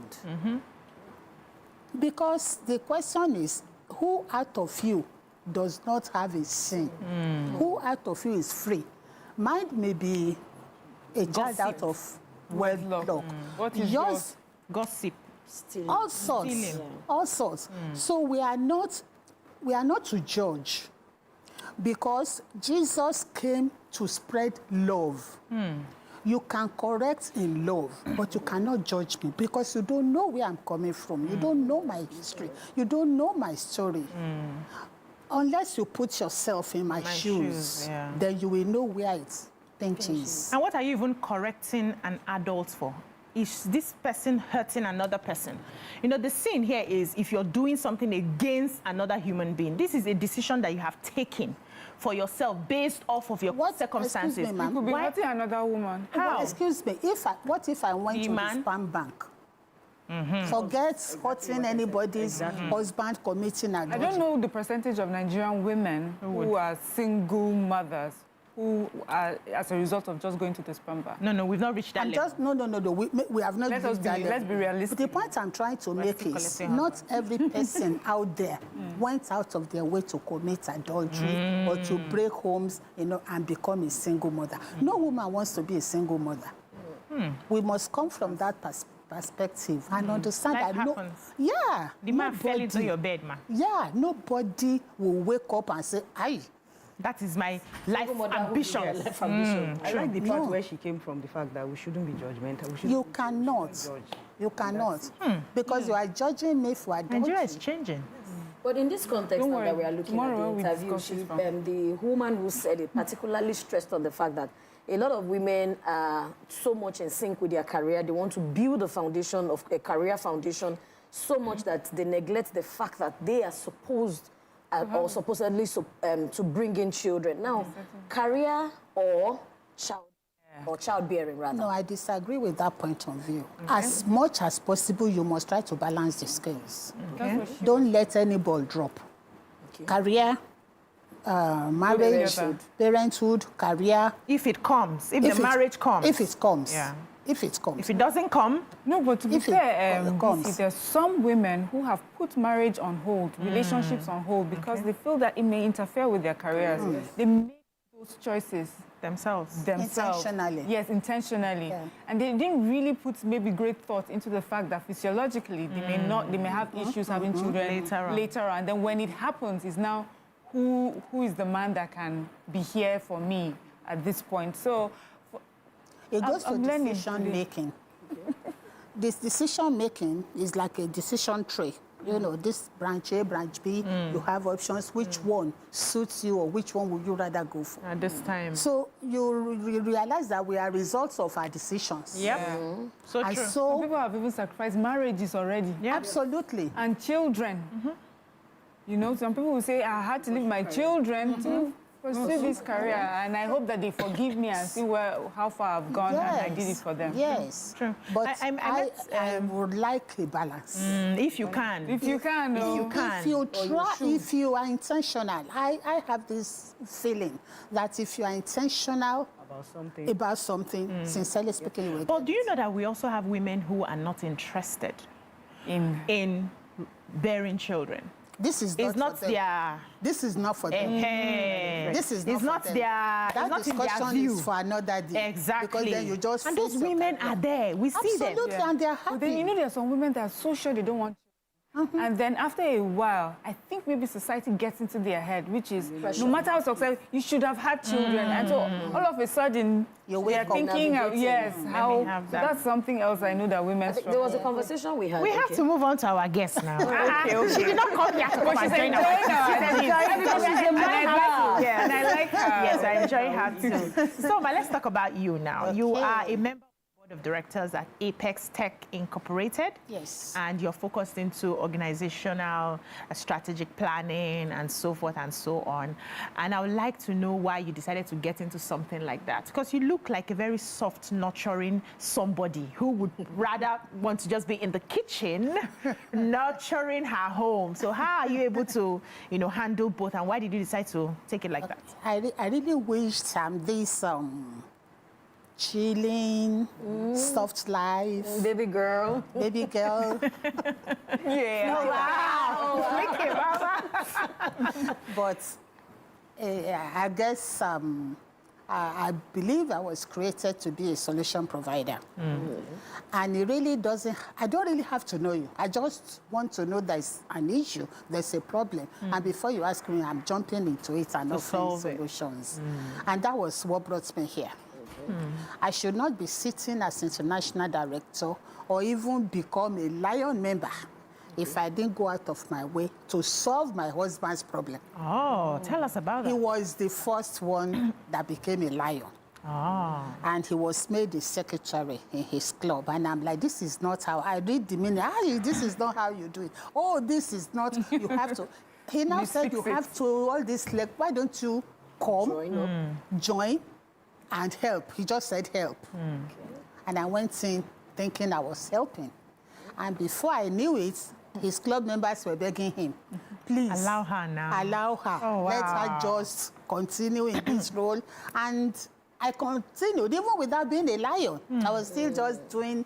Because the question is, who out of you does not have a sin? Who out of you is free? Mine may be a child out of wedlock. What is yours? Gossip. Stealing. All sorts. All sorts. So we are not to judge, because Jesus came to spread love. You can correct in love, but you cannot judge me, because you don't know where I'm coming from. You don't know my history. You don't know my story. Unless you put yourself in my shoes, then you will know where it pinches. And what are you even correcting an adult for? Is this person hurting another person? You know, the sin here is if you're doing something against another human being. This is a decision that you have taken for yourself based off of your circumstances. Excuse me, ma'am. You could be hurting another woman. How? Excuse me. What if I went to the spam bank? Forget hurting anybody's husband committing adultery. I don't know the percentage of Nigerian women who are single mothers who are as a result of just going to the spam bar. No, we've not reached that level. No. We have not reached that level. Let's be realistic. But the point I'm trying to make is not every person out there went out of their way to commit adultery or to break homes, you know, and become a single mother. No woman wants to be a single mother. We must come from that perspective and understand Life that happens. The man fell into your bed, man. Nobody will wake up and say, "Aye, that is my life ambition." I like the part where she came from, the fact that we shouldn't be judgmental. You cannot. Because you are judging me for adultery. Nigeria is changing. But in this context now that we are looking at the interview, the woman who said it particularly stressed on the fact that a lot of women are so much in sync with their career. They want to build a foundation of a career foundation so much that they neglect the fact that they are supposed or supposedly to bring in children. Now, career or childbearing, rather. No, I disagree with that point of view. As much as possible, you must try to balance the scales. Don't let any ball drop. Career, marriage, parenthood, career. If it comes, if the marriage comes. If it comes. If it comes. If it doesn't come. No, but to be fair, there's some women who have put marriage on hold, relationships on hold, because they feel that it may interfere with their careers. They make those choices themselves. Intentionally. Yes, intentionally. And they didn't really put maybe great thought into the fact that physiologically they may have issues having children later on. And then when it happens, is now who is the man that can be here for me at this point? So it goes to decision making. This decision making is like a decision tree. You know, this branch A, branch B, you have options. Which one suits you or which one would you rather go for? At this time. So you realize that we are results of our decisions. Yep. So and true. So some people have even sacrificed marriages already. Yeah. Absolutely. And children. You know, some people will say, I had to leave my children to pursue this career, and I hope that they forgive me and see how far I've gone, and I did it for them. Yes. True. But I would like a balance. If you can. If you can. If you can. If you try, if you are intentional. I have this feeling that if you are intentional about something, sincerely speaking, you will. But do you know that we also have women who are not interested in bearing children? This is not for them. This is not for them. This is not for them. That discussion is for another day. Exactly. Because then you just and those women are there. We see them. Absolutely, and they're happy. But then you know there are some women that are so sure they don't want. And then after a while, I think maybe society gets into their head, which is no matter how successful, you should have had children. And so all of a sudden, they are thinking, how that's something else I know that women struggle. There was a conversation we had. We have to move on to our guest now. Okay. She did not come here to come and join us. And I like her. Yes, I enjoy her too. So, let's talk about you now. Okay. You are a member of directors at Apex Tech Incorporated. Yes. And you're focused into organizational strategic planning and so forth and so on. And I would like to know why you decided to get into something like that. Because you look like a very soft, nurturing somebody who would rather want to just be in the kitchen, nurturing her home. So how are you able to, handle both? And why did you decide to take it like that? I really wish this chilling, soft life. Baby girl. Baby girl. Yeah. No, wow. But I guess I believe I was created to be a solution provider. And it really doesn't, I don't really have to know you. I just want to know there's an issue, there's a problem. And before you ask me, I'm jumping into it and offering solutions. And that was what brought me here. I should not be sitting as international director or even become a Lion member if I didn't go out of my way to solve my husband's problem. Oh, tell us about that. He was the first one that became a Lion. Oh. And he was made a secretary in his club. And I'm like, this is not how I read the meaning. This is not how you do it. Oh, this is not, you have to. He now said you have to, all this, like, why don't you come, join, and help. He just said help. And I went in thinking I was helping. And before I knew it, his club members were begging him, please. Allow her now. Allow her. Oh, wow. Let her just continue in this role. And I continued, even without being a Lion. I was still just doing,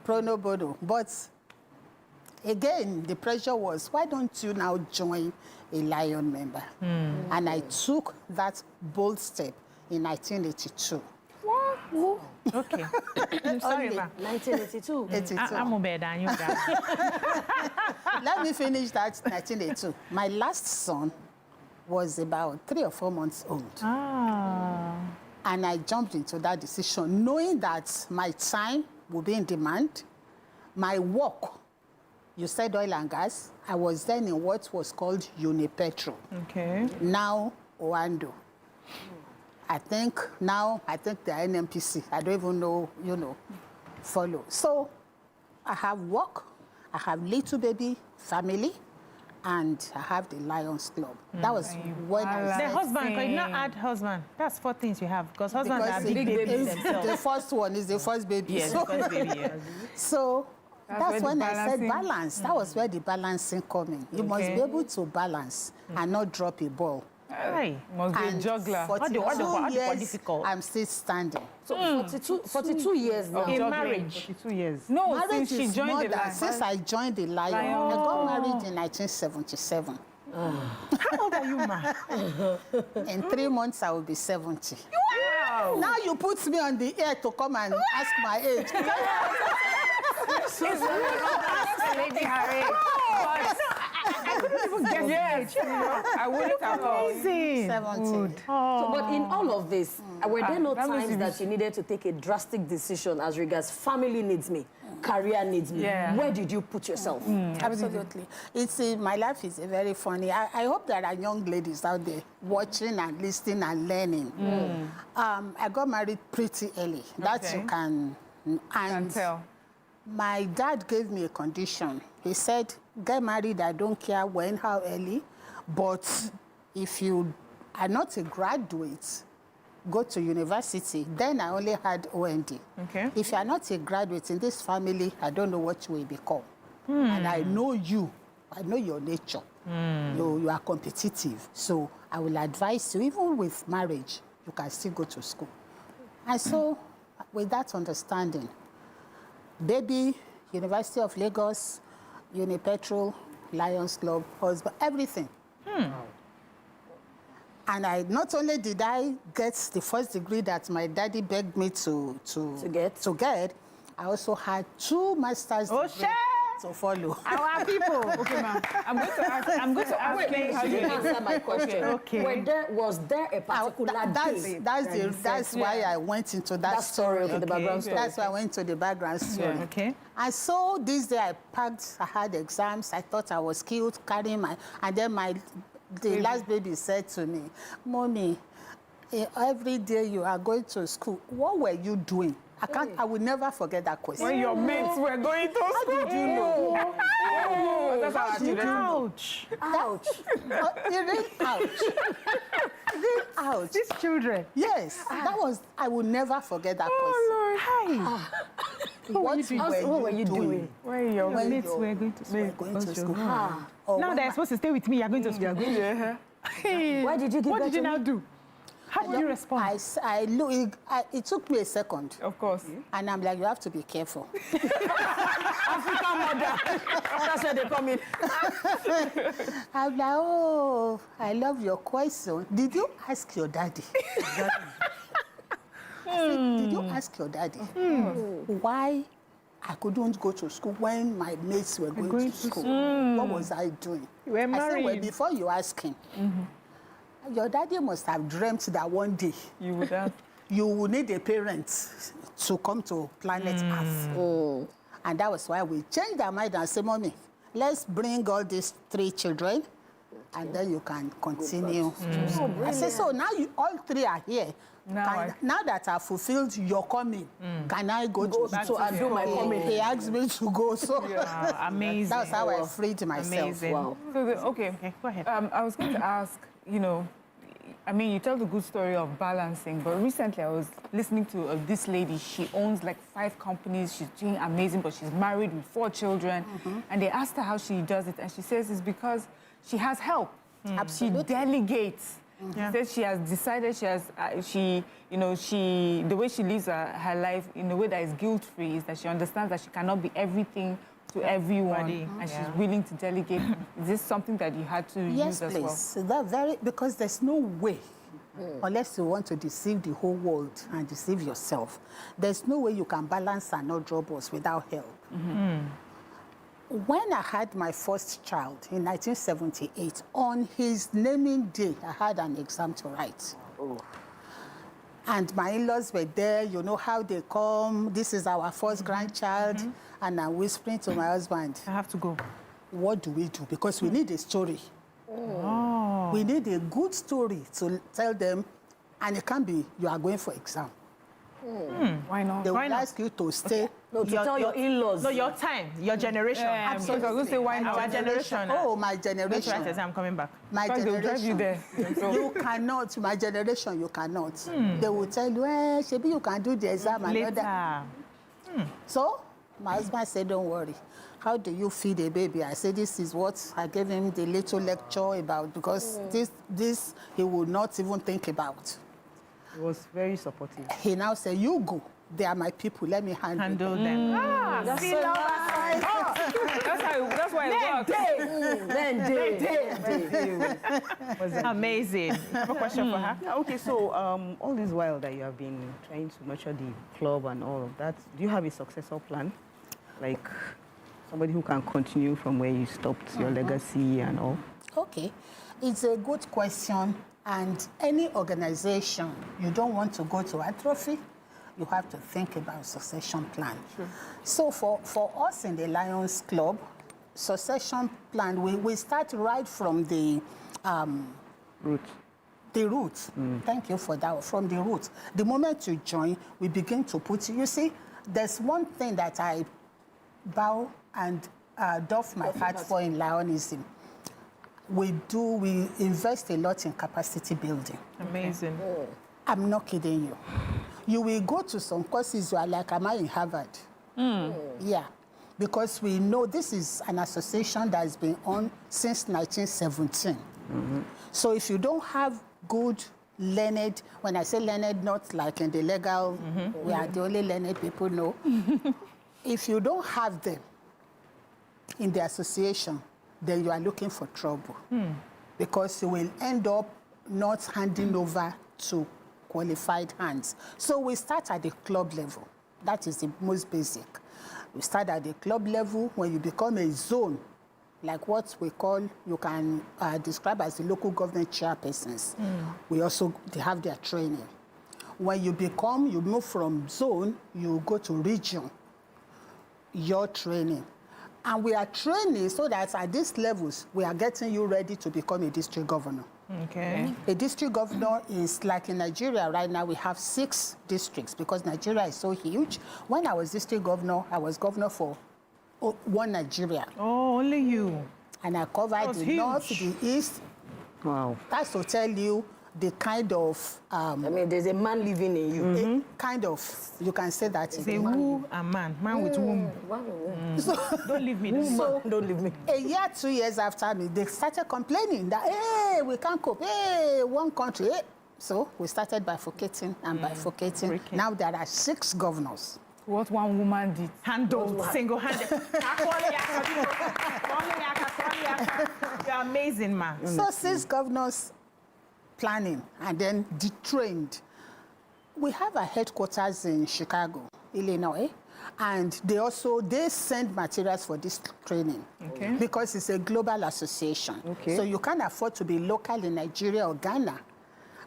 pro bono. But again, the pressure was, why don't you now join a Lion member? And I took that bold step in 1982. What? Okay. I'm sorry, ma. 1982. 82. I'm better than you guys. Let me finish that 1982. My last son was about 3 or 4 months old. And I jumped into that decision, knowing that my time would be in demand, my work. You said oil and gas. I was then in what was called Unipetro. Okay. Now, Oando. I think they are NMPC. I don't even know, follow. So I have work, I have little baby family, and I have the Lions Club. That was when I was... The husband, can you not add husband? That's 4 things you have, because husbands are big babies themselves. The first one is the first baby. Yes, the first baby, yes. So that's when I said balance. That was where the balancing came in. You must be able to balance and not drop a ball. Hey, must be a juggler. 42 years, I'm still standing. So 42 years now. In marriage? 42 years. No, marriage since she joined the Lion. Since I joined the Lion. I got married in 1977. How old are you, ma? In 3 months, I will be 70. Wow! Now you put me on the air to come and ask my age. Lady Harry. I couldn't even get Yes, you know, I wouldn't have thought. amazing. 70. So, but in all of this, were there no that means times that you needed to take a drastic decision as regards family needs me, career needs me? Yeah. Where did you put yourself? Absolutely. It's my life is very funny. I hope there are young ladies out there watching and listening and learning. I got married pretty early. That you can tell. My dad gave me a condition. He said, get married, I don't care when, how early, but if you are not a graduate, go to university. Then I only had OND. Okay. If you are not a graduate in this family, I don't know what you will become. And I know you. I know your nature. You are competitive. So I will advise you, even with marriage, you can still go to school. And so, with that understanding, baby, University of Lagos, Unipetrol, Lions Club, husband, everything. And not only did I get the first degree that my daddy begged me to get, I also had 2 master's degrees to follow. Our people. Okay, ma'am. I'm going to ask you how you you answer my question. Okay. Was there a particular day? That's why I went into that story. The background story. That's why I went to the background story. Yeah. Okay. And so this day I packed, I had exams, I thought I was cute, carrying and then the last baby said to me, Mommy, every day you are going to school, what were you doing? I will never forget that question. When your mates were going to school. How did you know? That's how I did it. Ouch. Ouch. Really ouch. Really ouch. These children. Yes. That was, I will never forget that question. Oh, Lord. Hi. What were you doing? Where your mates were going to school. Now they're supposed to stay with me. You're going to school. Why did you give What did you now do? How did you respond? It took me a second. Of course. And I'm like, you have to be careful. African mother. That's where they come in. I'm like, oh, I love your question. Did you ask your daddy? I said, did you ask your daddy why I couldn't go to school when my mates were going to school? What was I doing? You were married. I said, well, before you ask him, your daddy must have dreamt that one day you would have. You will need a parent to come to planet Earth. And that was why we changed our mind and said, Mommy, let's bring all these 3 children, and then you can continue. I said, so now all 3 are here. Now that I've fulfilled your coming, can I go to do my coming? He asked me to go. So amazing. That's how I freed myself. Amazing. Wow. Okay, go ahead. I was going to ask, you know, I mean, you tell the good story of balancing, but recently I was listening to this lady. She owns like 5 companies. She's doing amazing, but she's married with 4 children. And they asked her how she does it, and she says it's because she has help. She delegates. She says she has decided the way she lives her life in a way that is guilt-free is that she understands that she cannot be everything to everyone, and she's willing to delegate. Is this something that you had to use as well? Yes, please. Because there's no way, unless you want to deceive the whole world and deceive yourself, there's no way you can balance and not drop us without help. When I had my first child in 1978, on his naming day, I had an exam to write. And my in-laws were there. You know how they come. This is our first grandchild. And I'm whispering to my husband, I have to go. What do we do? Because we need a story. We need a good story to tell them. And it can't be, you are going for exam. Why not? They will ask you to stay. No, to tell your in-laws. No, your time, your generation. Absolutely. I was going to say, why not? Our generation. Oh, my generation. I'm coming back. My They'll drive you there. You cannot. My generation, you cannot. They will tell you, maybe you can do the exam and all that. So, my husband said, don't worry. How do you feed a baby? I said, this is what I gave him the little lecture about, because this he would not even think about. He was very supportive. He now said, you go. They are my people. Let me handle them. That's so nice. That's why it works. Amazing. You have a question for her? Okay, so all this while that you have been trying to nurture the club and all of that, do you have a successor plan? Like, somebody who can continue from where you stopped, your legacy and all? Okay, it's a good question. And any organization, you don't want to go to atrophy, you have to think about succession plan. Sure. So for us in the Lions Club, succession plan, we start right from the roots. The roots. Thank you for that. From the roots. The moment you join, we begin to put, you see, there's one thing that I bow and doff my hat for in Lionism. We invest a lot in capacity building. Amazing. I'm not kidding you. You will go to some courses, you are like, am I in Harvard? Yeah. Because we know this is an association that has been on since 1917. So if you don't have good learned, when I say learned, not like in the legal, we are the only learned people know. If you don't have them in the association, then you are looking for trouble. Because you will end up not handing over to qualified hands. So we start at the club level. That is the most basic. We start at the club level. When you become a zone, like what we call, you can describe as the local government chairpersons. They have their training. When you move from zone, you go to region, your training. And we are training so that at these levels, we are getting you ready to become a district governor. Okay. A district governor is like in Nigeria right now, we have 6 districts because Nigeria is so huge. When I was district governor, I was governor for one Nigeria. Oh, only you. And I covered the north, the east. Wow. That's to tell you the kind of... I mean, there's a man living in you. Kind of, you can say that. It's a womb and man with womb. So, don't leave me. Don't leave me. A year, 2 years after me, they started complaining that, hey, we can't cope. Hey, one country. Hey. So we started bifurcating and bifurcating. Now there are 6 governors. What one woman did. Handled, single-handed. You're amazing, man. So 6 governors planning and then detrained. We have a headquarters in Chicago, Illinois, and they send materials for this training because it's a global association. So you can't afford to be local in Nigeria or Ghana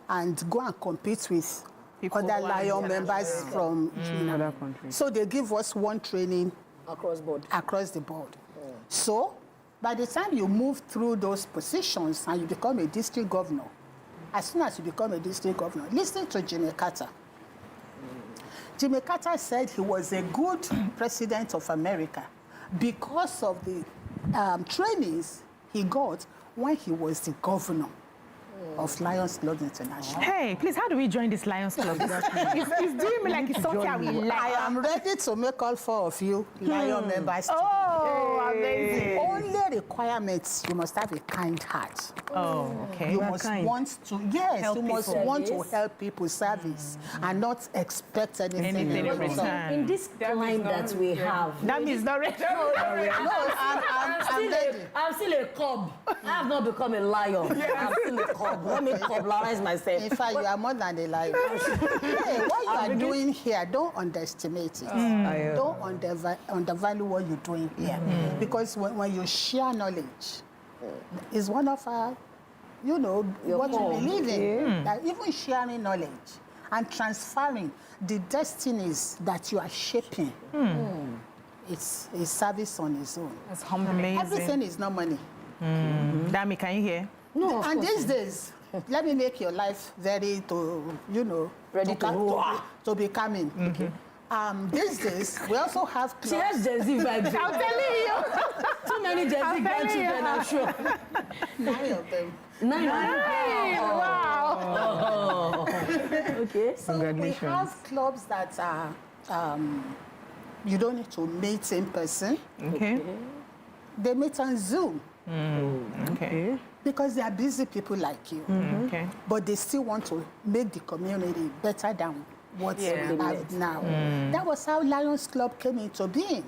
and go and compete with other Lion members from other countries. So they give us one training across the board. So by the time you move through those positions and you become a district governor, as soon as you become a district governor, listen to Jimmy Carter. Jimmy Carter said he was a good president of America because of the trainings he got when he was the governor of Lions Club International. Hey, please, how do we join this Lions Club? It's doing me like it's something I will like. I am ready to make all 4 of you Lion members. Oh, amazing. Only requirements, you must have a kind heart. Oh, okay. You must want to, help you must people. want to help people service and not expect anything in return. In this climb that we have. That means not ready. I'm ready. I'm still a cub. I have not become a lion. I'm still a cub. Let me coblerize myself. In fact, you are more than a lion. Hey, what you are doing here, don't underestimate it. Don't undervalue what you're doing here. Because when you share knowledge, it's one of our, what we believe in. That even sharing knowledge and transferring the destinies that you are shaping, it's service on its own. That's humbling. Everything is not money. Dami, can you hear? No, and these days, let me make your life very ready to be coming. These days, we also have clubs. She has Gen Z vibes. I'm telling you. Too many Gen Z grandchildren, I'm sure. 9 of them. 9. Wow. Okay. So we have clubs that are, you don't need to meet in person. Okay. They meet on Zoom. Okay. Because they are busy people like you. Okay. But they still want to make the community better than what we have now. That was how Lions Club came into being.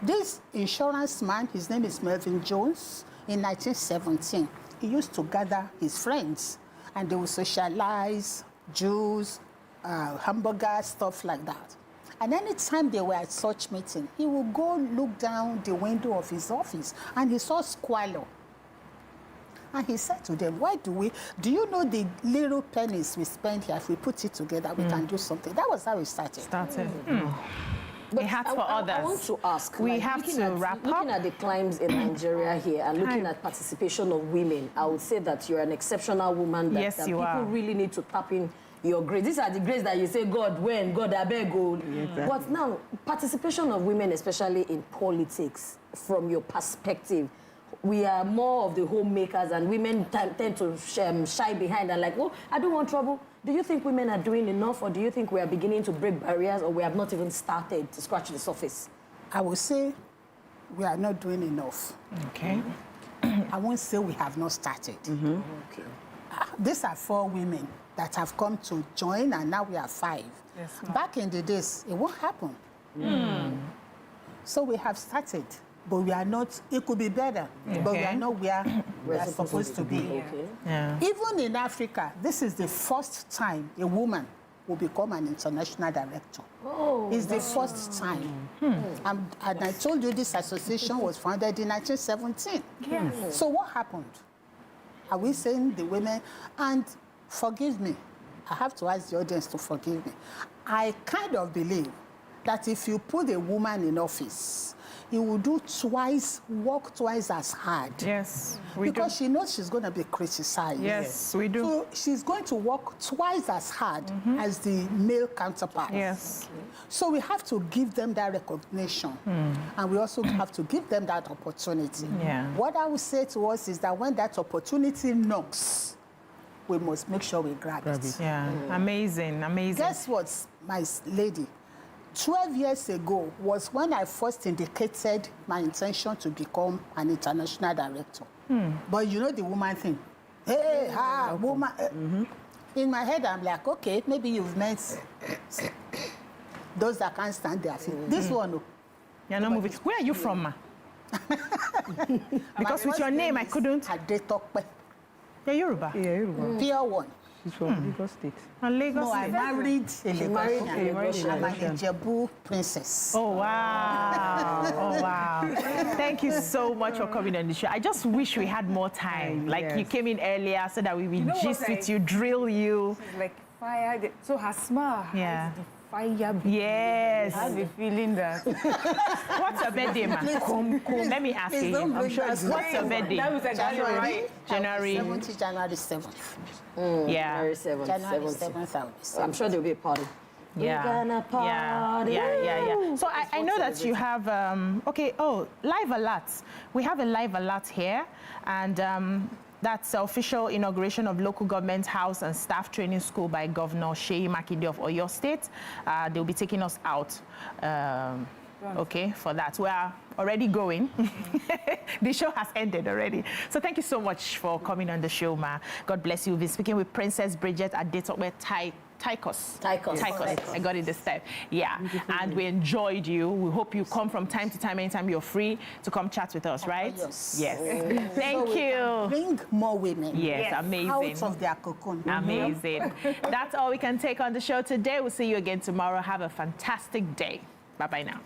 This insurance man, his name is Melvin Jones, in 1917, he used to gather his friends and they would socialize, juice, hamburgers, stuff like that. And anytime they were at such meeting, he would go look down the window of his office and he saw squalor. And he said to them, do you know the little pennies we spend here? If we put it together, we can do something. That was how it started. But it had for others. I want to ask, we have to wrap up. Looking at the climbs in Nigeria here and looking at participation of women, I would say that you're an exceptional woman that, that people really need to tap in your grades. These are the grades that you say, God, when, God, I beg, God. Exactly. But now, participation of women, especially in politics, from your perspective, we are more of the homemakers and women tend to shy behind and like, oh, I don't want trouble. Do you think women are doing enough, or do you think we are beginning to break barriers, or we have not even started to scratch the surface? I would say we are not doing enough. Okay. I won't say we have not started. Okay. These are 4 women that have come to join, and now we are 5. Yes, back in the days, it won't happen. So we have started, but we are not, it could be better, but we are not where we are supposed to be. Okay. Yeah. Even in Africa, this is the first time a woman will become an international director. Oh, it's the first time. And I told you this association was founded in 1917. Yes. So what happened? Are we saying the women, and forgive me, I have to ask the audience to forgive me. I kind of believe that if you put a woman in office, he will work twice as hard. Yes, because she knows she's going to be criticized. Yes, we do. So she's going to work twice as hard as the male counterpart. Yes. So we have to give them that recognition. And we also have to give them that opportunity. Yeah. What I would say to us is that when that opportunity knocks, we must make sure we grab it. Yeah, amazing, amazing. Guess what, my lady? 12 years ago was when I first indicated my intention to become an international director. But you know the woman thing. Hey, woman. In my head, I'm like, okay, maybe you've met those that can't stand their feet. This one, you're not moving. Where are you from, ma? Because with your name, I couldn't. You're Yoruba? Yeah, Yoruba. Pure one. She's from Lagos State. Lagos No, I married a Lagosian. I'm an Ijebu princess. Oh, wow. Oh, wow. Thank you so much for coming on the show. I just wish we had more time. Like, you came in earlier so that we would gist with you, drill you. She's like fire. So her smile has the fire. Yes. I have a feeling that. What's your birthday, ma? Let me ask you. I'm sure what's your birthday? January 7th. Yeah. January 7th. January 7th. I'm sure there'll be a party. Yeah. We're gonna party. Yeah. So I know that you have, live alerts. We have a live alert here, and that's the official inauguration of Local Government House and Staff Training School by Governor Seyi Makinde of Oyo State. They'll be taking us out, for that. We are already going. The show has ended already. So thank you so much for coming on the show, ma. God bless you. We'll be speaking with Princess Bridget Adetokwe Tychus. I got it this time. Yeah. And we enjoyed you. We hope you come from time to time, anytime you're free, to come chat with us, right? Yes. Thank you. Bring more women. Yes, amazing. Out of their cocoon. Amazing. That's all we can take on the show today. We'll see you again tomorrow. Have a fantastic day. Bye-bye now.